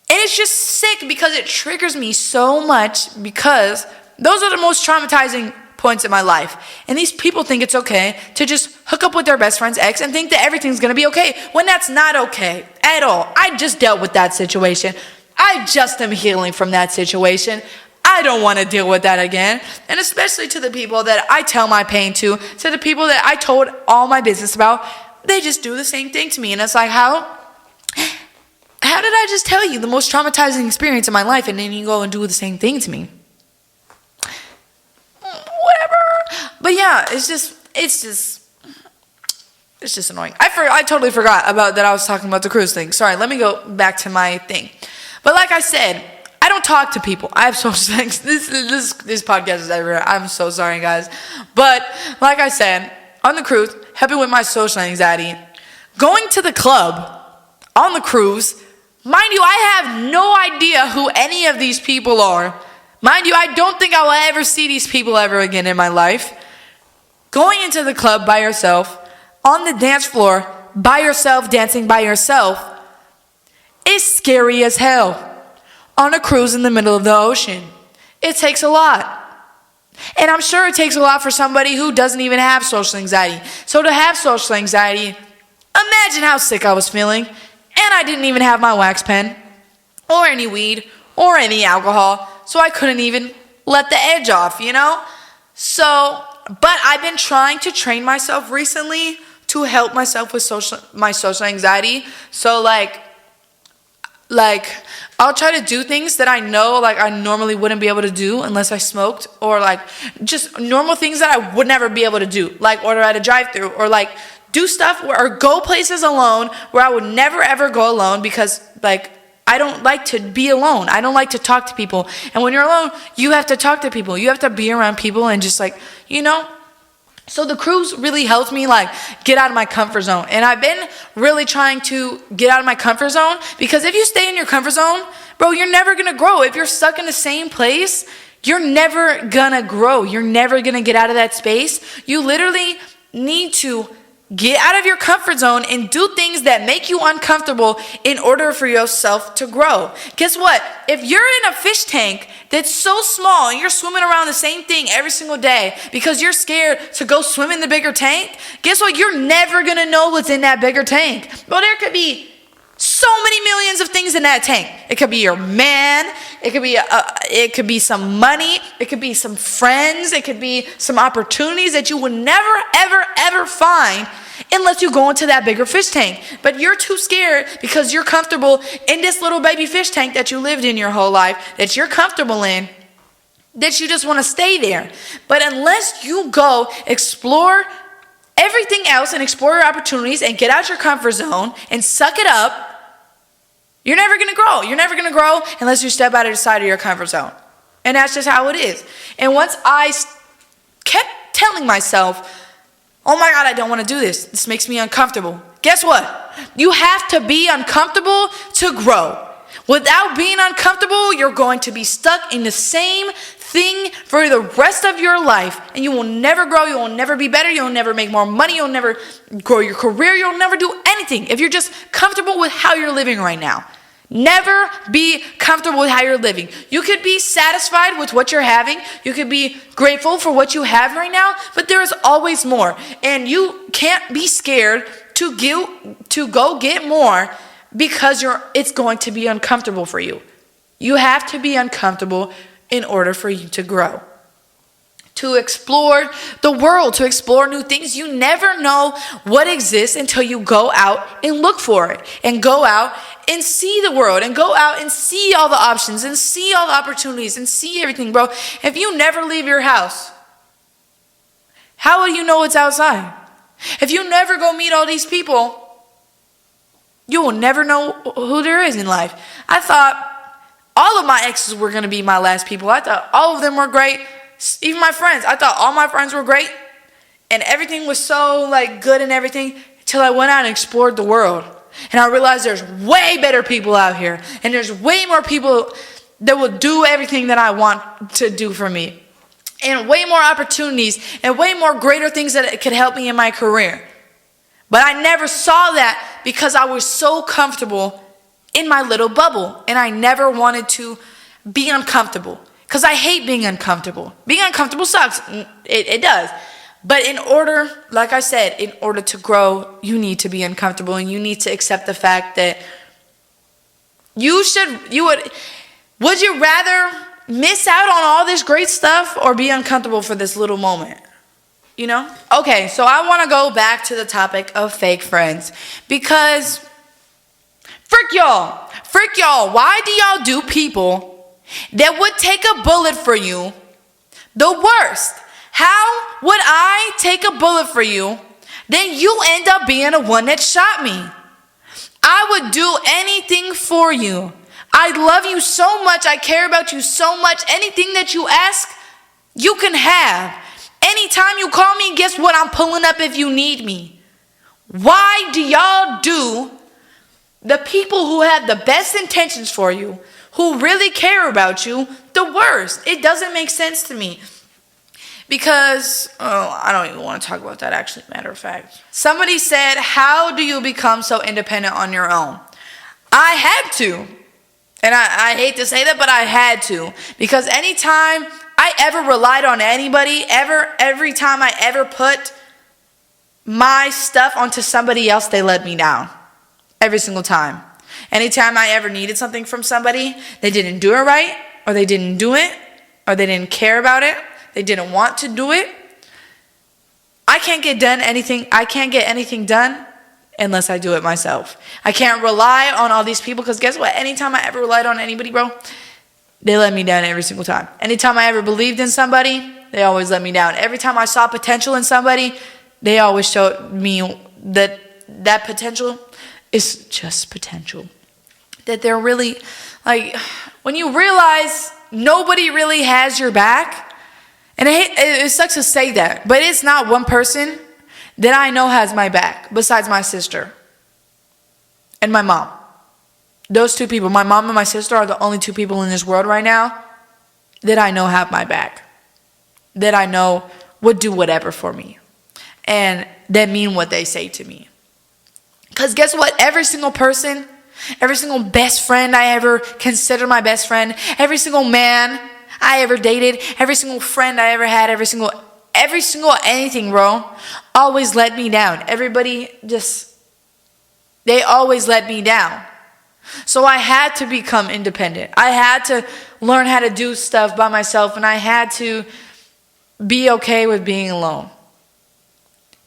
it's just sick because it triggers me so much because those are the most traumatizing points in my life. And these people think it's okay to just hook up with their best friend's ex and think that everything's going to be okay when that's not okay at all. I just dealt with that situation. I just am healing from that situation. I don't want to deal with that again. And especially to the people that I tell my pain to the people that I told all my business about, they just do the same thing to me. And it's like, how did I just tell you the most traumatizing experience in my life and then you go and do the same thing to me? Whatever. But yeah, it's just annoying. I totally forgot about that I was talking about the cruise thing. Sorry, let me go back to my thing. But like I said, I don't talk to people. I have social things. This podcast is everywhere. I'm so sorry, guys. But like I said, on the cruise, helping with my social anxiety, going to the club on the cruise, mind you, I have no idea who any of these people are. Mind you, I don't think I will ever see these people ever again in my life. Going into the club by yourself, on the dance floor, by yourself, dancing by yourself, is scary as hell. On a cruise in the middle of the ocean. It takes a lot. And I'm sure it takes a lot for somebody who doesn't even have social anxiety. So to have social anxiety, imagine how sick I was feeling. And I didn't even have my wax pen, or any weed, or any alcohol. So I couldn't even let the edge off, you know? So, but I've been trying to train myself recently to help myself with my social anxiety. So like I'll try to do things that I know like I normally wouldn't be able to do unless I smoked, or like just normal things that I would never be able to do, like order at a drive-thru, or like do stuff or go places alone where I would never ever go alone because like I don't like to be alone. I don't like to talk to people. And when you're alone, you have to talk to people. You have to be around people and just like, So the cruise really helped me like get out of my comfort zone. And I've been really trying to get out of my comfort zone, because if you stay in your comfort zone, bro, you're never going to grow. If you're stuck in the same place, you're never going to grow. You're never going to get out of that space. You literally need to get out of your comfort zone and do things that make you uncomfortable in order for yourself to grow. Guess what? If you're in a fish tank that's so small and you're swimming around the same thing every single day because you're scared to go swim in the bigger tank, guess what? You're never going to know what's in that bigger tank. Well, there could be so many millions of things in that tank. It could be your man. It could be some money. It could be some friends. It could be some opportunities that you will never, ever, ever find unless you go into that bigger fish tank. But you're too scared because you're comfortable in this little baby fish tank that you lived in your whole life, that you're comfortable in, that you just want to stay there. But unless you go explore everything else and explore your opportunities and get out your comfort zone and suck it up, you're never going to grow. You're never going to grow unless you step out of the side of your comfort zone. And that's just how it is. And once I kept telling myself, oh my God, I don't want to do this. This makes me uncomfortable. Guess what? You have to be uncomfortable to grow. Without being uncomfortable, you're going to be stuck in the same thing for the rest of your life. And you will never grow. You will never be better. You'll never make more money. You'll never grow your career. You'll never do anything if you're just comfortable with how you're living right now. Never be comfortable with how you're living. You could be satisfied with what you're having. You could be grateful for what you have right now, but there is always more. And you can't be scared to go get more because it's going to be uncomfortable for you. You have to be uncomfortable in order for you to grow. To explore the world, to explore new things. You never know what exists until you go out and look for it, and go out and see the world, and go out and see all the options, and see all the opportunities, and see everything, bro. If you never leave your house, how will you know what's outside? If you never go meet all these people, you will never know who there is in life. I thought all of my exes were going to be my last people. I thought all of them were great. Even my friends, I thought all my friends were great, and everything was so like good and everything, until I went out and explored the world. And I realized there's way better people out here, and there's way more people that will do everything that I want to do for me, and way more opportunities, and way more greater things that could help me in my career. But I never saw that because I was so comfortable in my little bubble, and I never wanted to be uncomfortable. Because I hate being uncomfortable. Being uncomfortable sucks. It does. But like I said, in order to grow, you need to be uncomfortable, and you need to accept the fact that would you rather miss out on all this great stuff or be uncomfortable for this little moment? Okay, so I want to go back to the topic of fake friends, because frick y'all, why do y'all do people that would take a bullet for you the worst? How would I take a bullet for you, then you end up being the one that shot me? I would do anything for you. I love you so much. I care about you so much. Anything that you ask, you can have. Anytime you call me, guess what? I'm pulling up if you need me. Why do y'all do the people who have the best intentions for you, who really care about you, the worst? It doesn't make sense to me. Because, I don't even want to talk about that, actually, matter of fact. Somebody said, how do you become so independent on your own? I had to. And I hate to say that, but I had to. Because anytime I ever relied on anybody, every time I ever put my stuff onto somebody else, they let me down. Every single time. Anytime I ever needed something from somebody, they didn't do it right, or they didn't do it, or they didn't care about it, they didn't want to do it. I can't get anything done unless I do it myself. I can't rely on all these people, because guess what? Anytime I ever relied on anybody, bro, they let me down every single time. Anytime I ever believed in somebody, they always let me down. Every time I saw potential in somebody, they always showed me that potential is just potential. that they're really, like, when you realize nobody really has your back, and it sucks to say that, but it's not one person that I know has my back besides my sister and my mom. Those two people, my mom and my sister, are the only two people in this world right now that I know have my back, that I know would do whatever for me, and that mean what they say to me. Because guess what? Every single person, every single best friend I ever considered my best friend, every single man I ever dated, every single friend I ever had, every single anything, bro, always let me down. Everybody they always let me down. So I had to become independent. I had to learn how to do stuff by myself, and I had to be okay with being alone.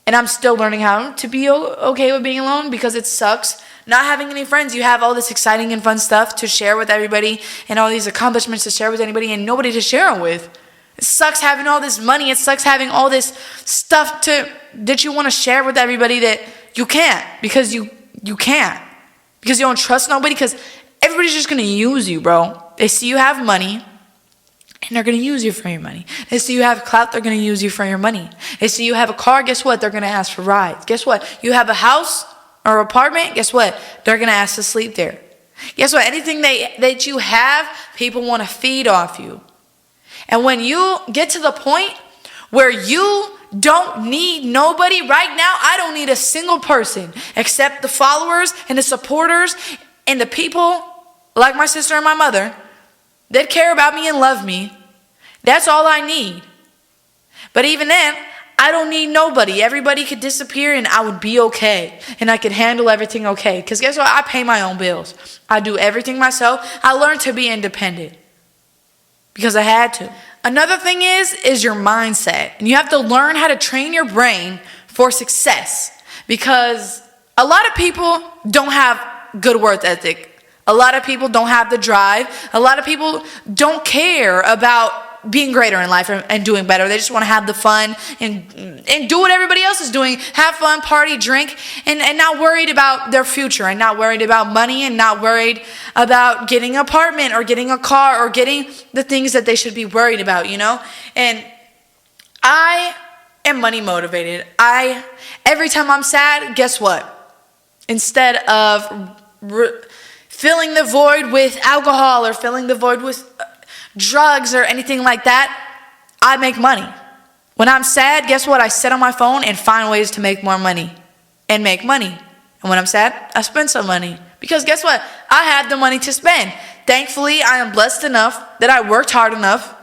And I'm still learning how to be okay with being alone, because it sucks not having any friends. You have all this exciting and fun stuff to share with everybody, and all these accomplishments to share with anybody, and nobody to share them with. It sucks having all this money. It sucks having all this stuff that you want to share with everybody that you can't, because you can't. Because you don't trust nobody, because everybody's just going to use you, bro. They see you have money, and they're going to use you for your money. They see you have clout, they're going to use you for your money. They see you have a car, guess what? They're going to ask for rides. Guess what? You have a house or apartment, guess what? They're going to ask to sleep there. Guess what? Anything that you have, people want to feed off you. And when you get to the point where you don't need nobody right now, I don't need a single person except the followers and the supporters and the people like my sister and my mother that care about me and love me. That's all I need. But even then, I don't need nobody. Everybody could disappear and I would be okay. And I could handle everything okay. Because guess what? I pay my own bills. I do everything myself. I learned to be independent because I had to. Another thing is your mindset. And you have to learn how to train your brain for success. Because a lot of people don't have good work ethic. A lot of people don't have the drive. A lot of people don't care about being greater in life and doing better. They just want to have the fun and do what everybody else is doing. Have fun, party, drink, and not worried about their future, and not worried about money, and not worried about getting an apartment or getting a car or getting the things that they should be worried about, you know? And I am money motivated. Every time I'm sad, guess what? Instead of filling the void with alcohol or filling the void with drugs or anything like that, I make money. When I'm sad, guess what? I sit on my phone and find ways to make more money and make money. And when I'm sad, I spend some money. Because guess what? I have the money to spend. Thankfully, I am blessed enough that I worked hard enough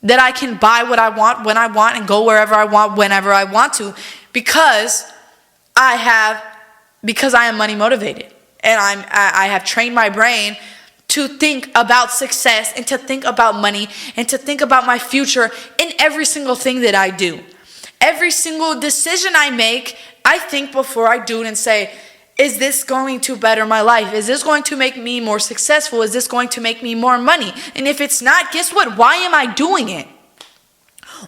that I can buy what I want when I want and go wherever I want whenever I want to, because I am money motivated. And I have trained my brain to think about success and to think about money and to think about my future in every single thing that I do. Every single decision I make, I think before I do it and say, is this going to better my life? Is this going to make me more successful? Is this going to make me more money? And if it's not, guess what? Why am I doing it?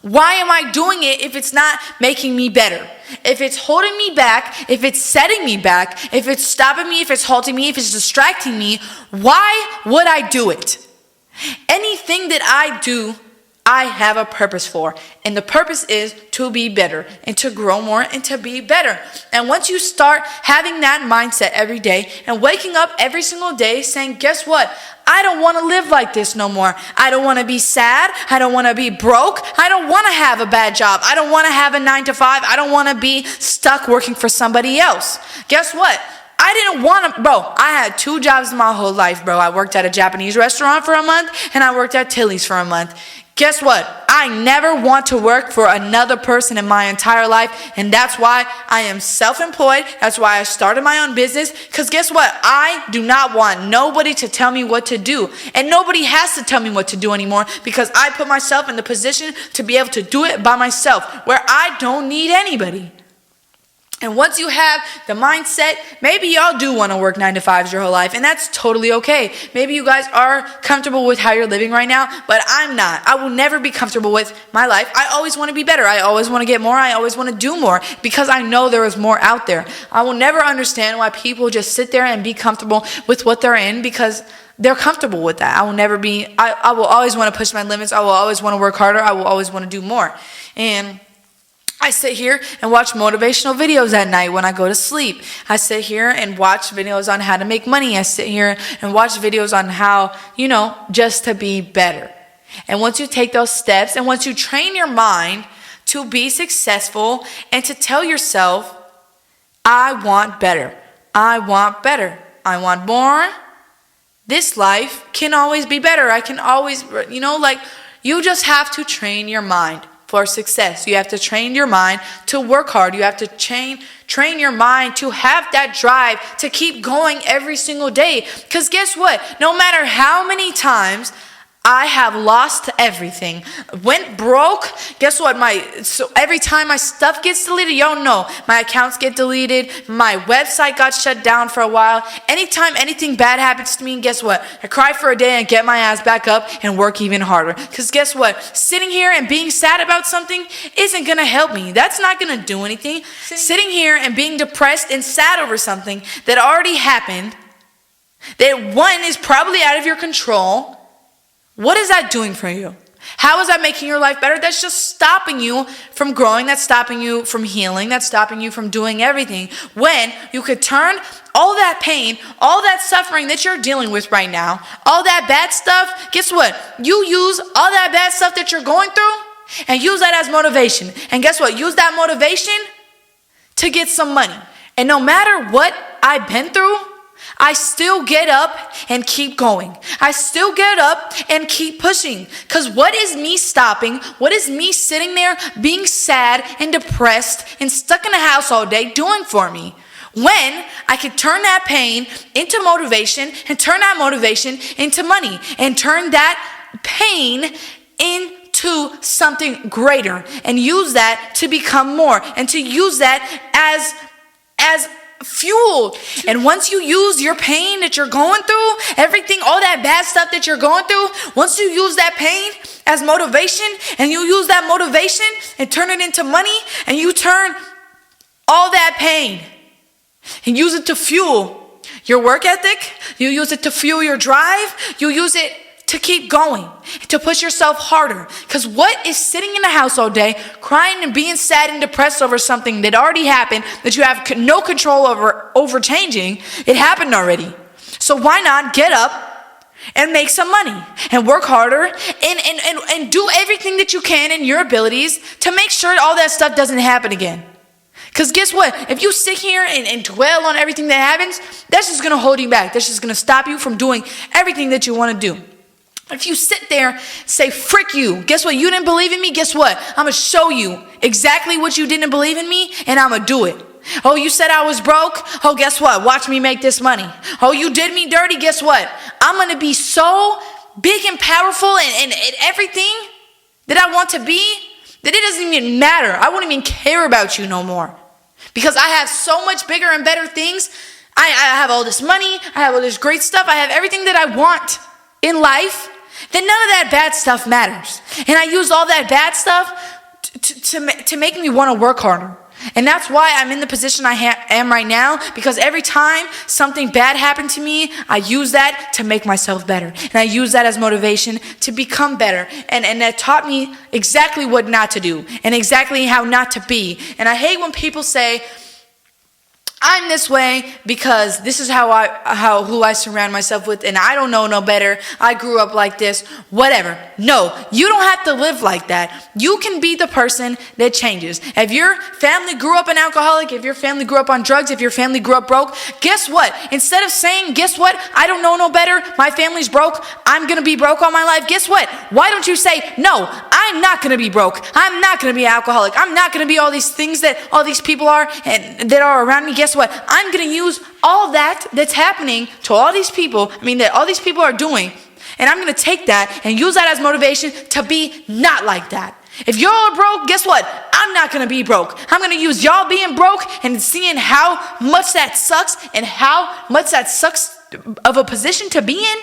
Why am I doing it if it's not making me better? If it's holding me back, if it's setting me back, if it's stopping me, if it's halting me, if it's distracting me, why would I do it? Anything that I do, I have a purpose for. And the purpose is to be better and to grow more and to be better. And once you start having that mindset every day and waking up every single day saying, guess what? I don't want to live like this no more. I don't want to be sad. I don't want to be broke. I don't want to have a bad job. I don't want to have a 9-to-5. I don't want to be stuck working for somebody else. Guess what? I didn't want to, bro, I had 2 jobs my whole life, bro. I worked at a Japanese restaurant for a month and I worked at Tilly's for a month. Guess what? I never want to work for another person in my entire life, and that's why I am self-employed. That's why I started my own business, because guess what? I do not want nobody to tell me what to do, and nobody has to tell me what to do anymore, because I put myself in the position to be able to do it by myself, where I don't need anybody. And once you have the mindset, maybe y'all do want to work 9 to 5s your whole life, and that's totally okay. Maybe you guys are comfortable with how you're living right now, but I'm not. I will never be comfortable with my life. I always want to be better. I always want to get more. I always want to do more because I know there is more out there. I will never understand why people just sit there and be comfortable with what they're in because they're comfortable with that. I will always want to push my limits. I will always want to work harder. I will always want to do more. And I sit here and watch motivational videos at night when I go to sleep. I sit here and watch videos on how to make money. I sit here and watch videos on how, just to be better. And once you take those steps and once you train your mind to be successful and to tell yourself, I want better. I want better. I want more. This life can always be better. I can always, you just have to train your mind for success. You have to train your mind to work hard. You have to train your mind to have that drive to keep going every single day. Because guess what? No matter how many times I have lost everything, went broke, guess what? So every time my stuff gets deleted, y'all know, my accounts get deleted, my website got shut down for a while. Anytime anything bad happens to me, guess what? I cry for a day and get my ass back up and work even harder. Because guess what? Sitting here and being sad about something isn't going to help me. That's not going to do anything. Sitting here and being depressed and sad over something that already happened, that one is probably out of your control. What is that doing for you? How is that making your life better? That's just stopping you from growing. That's stopping you from healing. That's stopping you from doing everything. When you could turn all that pain, all that suffering that you're dealing with right now, all that bad stuff, guess what? You use all that bad stuff that you're going through and use that as motivation. And guess what? Use that motivation to get some money. And no matter what I've been through, I still get up and keep going. I still get up and keep pushing. Because what is me stopping? What is me sitting there being sad and depressed and stuck in the house all day doing for me? When I could turn that pain into motivation and turn that motivation into money and turn that pain into something greater and use that to become more and to use that as fuel. And once you use your pain that you're going through, everything, all that bad stuff that you're going through, once you use that pain as motivation and you use that motivation and turn it into money and you turn all that pain and use it to fuel your work ethic, you use it to fuel your drive, you use it to keep going, to push yourself harder. Because what is sitting in the house all day, crying and being sad and depressed over something that already happened, that you have no control over changing? It happened already. So why not get up and make some money and work harder and do everything that you can in your abilities to make sure all that stuff doesn't happen again? Because guess what? If you sit here and dwell on everything that happens, that's just going to hold you back. That's just going to stop you from doing everything that you want to do. If you sit there, say, frick you. Guess what? You didn't believe in me? Guess what? I'm going to show you exactly what you didn't believe in me, and I'm going to do it. Oh, you said I was broke? Oh, guess what? Watch me make this money. Oh, you did me dirty? Guess what? I'm going to be so big and powerful and everything that I want to be that it doesn't even matter. I won't even care about you no more. Because I have so much bigger and better things. I have all this money. I have all this great stuff. I have everything that I want in life. Then none of that bad stuff matters. And I use all that bad stuff to make me want to work harder. And that's why I'm in the position I am right now, because every time something bad happened to me, I use that to make myself better. And I use that as motivation to become better. And that taught me exactly what not to do and exactly how not to be. And I hate when people say, I'm this way because this is who I surround myself with, and I don't know no better. I grew up like this, whatever. No, you don't have to live like that. You can be the person that changes. If your family grew up an alcoholic, if your family grew up on drugs, if your family grew up broke, guess what? Instead of saying, guess what? I don't know no better. My family's broke. I'm going to be broke all my life. Guess what? Why don't you say, no, I'm not going to be broke. I'm not going to be an alcoholic. I'm not going to be all these things that all these people are and that are around me. Guess what? I'm going to use all that's happening to all these people, that all these people are doing, and I'm going to take that and use that as motivation to be not like that. If you're all broke, guess what? I'm I'm not going to be broke. I'm going to use y'all being broke and seeing how much that sucks and how much that sucks of a position to be in.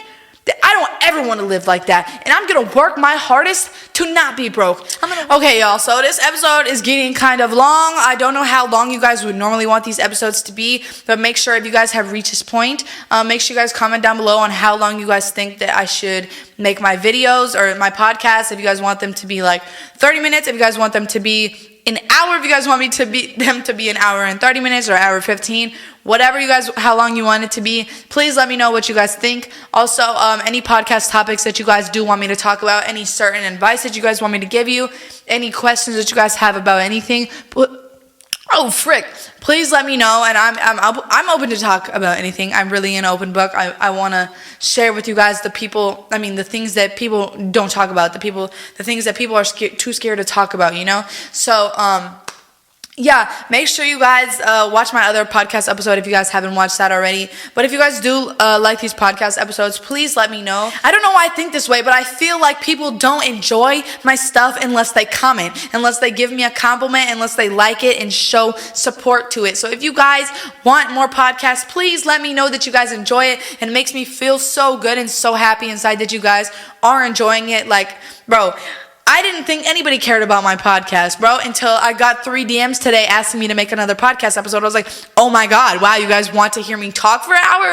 I don't ever want to live like that. And I'm going to work my hardest to not be broke. Okay, y'all. So this episode is getting kind of long. I don't know how long you guys would normally want these episodes to be. But make sure if you guys have reached this point, make sure you guys comment down below on how long you guys think that I should make my videos or my podcast. If you guys want them to be like 30 minutes. If you guys want them to be an hour. If you guys want them to be an hour and 30 minutes or hour 15. Whatever you guys, how long you want it to be, please let me know what you guys think. Also, any podcast topics that you guys do want me to talk about, any certain advice that you guys want me to give you, any questions that you guys have about anything. Oh frick! Please let me know, and I'm open to talk about anything. I'm really an open book. I want to share with you guys the things that people don't talk about, the things that people are too scared to talk about. You know, so yeah, make sure you guys watch my other podcast episode if you guys haven't watched that already. But if you guys do like these podcast episodes, please let me know. I don't know why I think this way, but I feel like people don't enjoy my stuff unless they comment, unless they give me a compliment, unless they like it and show support to it. So if you guys want more podcasts, please let me know that you guys enjoy it. And it makes me feel so good and so happy inside that you guys are enjoying it. Like, bro, I didn't think anybody cared about my podcast, bro, until I got 3 DMs today asking me to make another podcast episode. I was like, oh my God, wow, you guys want to hear me talk for an hour?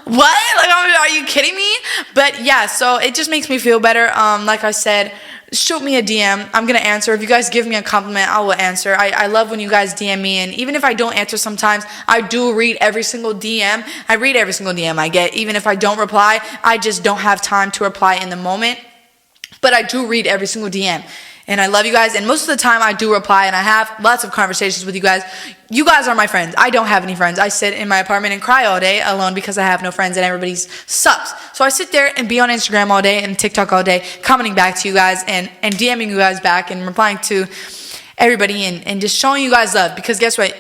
What? Like, are you kidding me? But yeah, so it just makes me feel better. Like I said, shoot me a DM. I'm going to answer. If you guys give me a compliment, I will answer. I love when you guys DM me, and even if I don't answer sometimes, I do read every single DM. I read every single DM I get. Even if I don't reply, I just don't have time to reply in the moment. But I do read every single DM. And I love you guys. And most of the time I do reply. And I have lots of conversations with you guys. You guys are my friends. I don't have any friends. I sit in my apartment and cry all day alone because I have no friends and everybody sucks. So I sit there and be on Instagram all day and TikTok all day, commenting back to you guys and DMing you guys back and replying to everybody and just showing you guys love. Because guess what?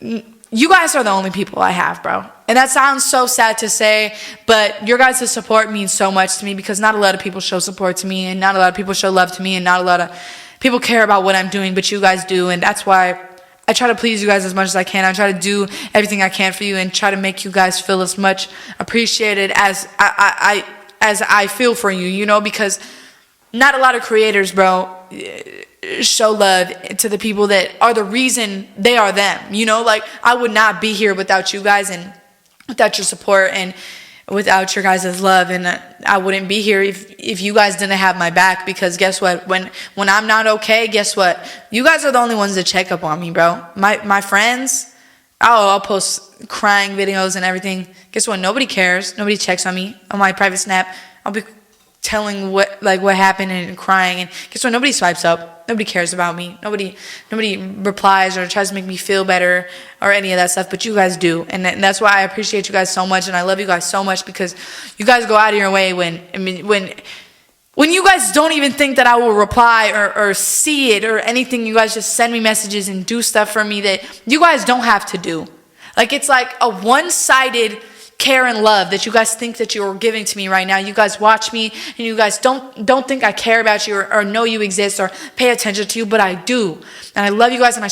You guys are the only people I have, bro. And that sounds so sad to say, but your guys' support means so much to me because not a lot of people show support to me and not a lot of people show love to me and not a lot of people care about what I'm doing, but you guys do. And that's why I try to please you guys as much as I can. I try to do everything I can for you and try to make you guys feel as much appreciated as I feel for you, you know, because not a lot of creators, bro, show love to the people that are the reason they are them, you know, like I would not be here without you guys and without your support and without your guys' love, and I wouldn't be here if you guys didn't have my back, because guess what, when I'm not okay, guess what, you guys are the only ones that check up on me, bro. My friends, I'll post crying videos and everything. Guess what, nobody cares. Nobody checks on me on my private snap. I'll be telling what happened and crying, and guess what, nobody swipes up. Nobody cares about me. Nobody replies or tries to make me feel better or any of that stuff, but you guys do. And that's why I appreciate you guys so much, and I love you guys so much, because you guys go out of your way when you guys don't even think that I will reply or see it or anything. You guys just send me messages and do stuff for me that you guys don't have to do. Like, it's like a one-sided care and love that you guys think that you're giving to me right now. You guys watch me and you guys don't think I care about you or know you exist or pay attention to you, but I do. And I love you guys, and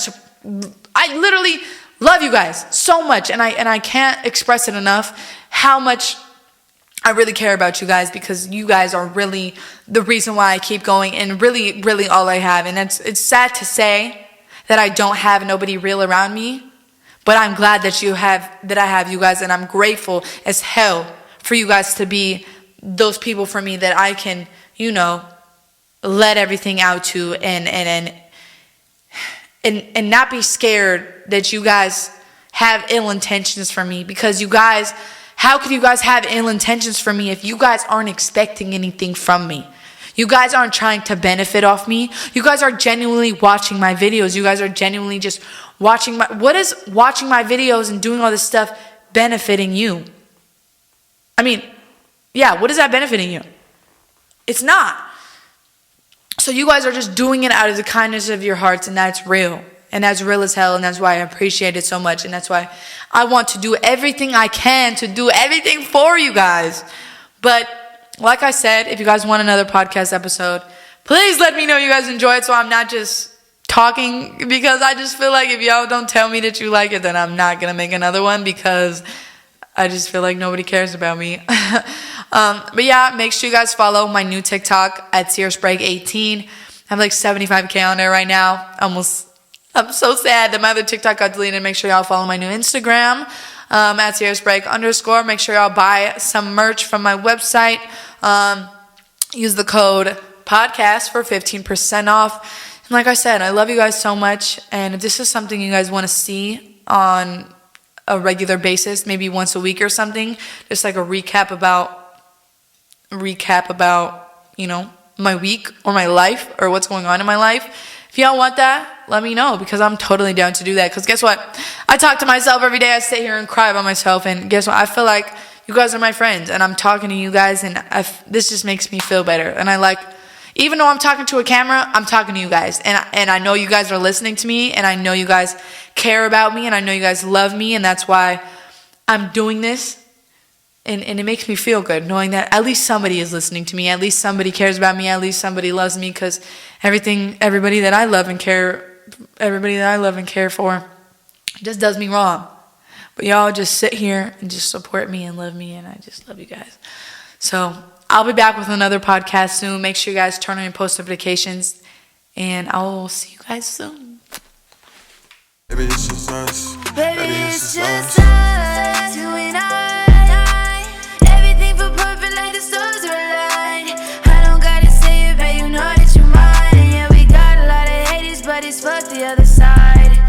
I literally love you guys so much, and I can't express it enough how much I really care about you guys, because you guys are really the reason why I keep going and really, really all I have. And it's sad to say that I don't have nobody real around me. But I'm glad that I have you guys, and I'm grateful as hell for you guys to be those people for me that I can, you know, let everything out to and not be scared that you guys have ill intentions for me, because you guys, how could you guys have ill intentions for me if you guys aren't expecting anything from me? You guys aren't trying to benefit off me. You guys are genuinely watching my videos. You guys are genuinely just watching what is watching my videos and doing all this stuff benefiting you? I mean, yeah, what is that benefiting you? It's not. So you guys are just doing it out of the kindness of your hearts, and that's real. And that's real as hell, and that's why I appreciate it so much, and that's why I want to do everything I can to do everything for you guys. But like I said, if you guys want another podcast episode, please let me know you guys enjoy it, so I'm not just talking because I just feel like if y'all don't tell me that you like it, then I'm not going to make another one because I just feel like nobody cares about me. But yeah, make sure you guys follow my new TikTok at SearsBreak18. I have like 75K on there right now. I'm so sad that my other TikTok got deleted. Make sure y'all follow my new Instagram at SearsBreak_. Make sure y'all buy some merch from my website. Use the code podcast for 15% off. And like I said, I love you guys so much. And if this is something you guys want to see on a regular basis, maybe once a week or something, just like a recap about, you know, my week or my life or what's going on in my life. If y'all want that, let me know because I'm totally down to do that. Because guess what? I talk to myself every day. I sit here and cry about myself. And guess what? I feel like you guys are my friends and I'm talking to you guys and this just makes me feel better. And I like, even though I'm talking to a camera, I'm talking to you guys. And I know you guys are listening to me and I know you guys care about me and I know you guys love me. And that's why I'm doing this. And it makes me feel good knowing that at least somebody is listening to me. At least somebody cares about me. At least somebody loves me because everybody that I love and care for just does me wrong. But y'all just sit here and just support me and love me. And I just love you guys. So I'll be back with another podcast soon. Make sure you guys turn on your post notifications. And I will see you guys soon. Baby, it's just us. Baby, it's just us.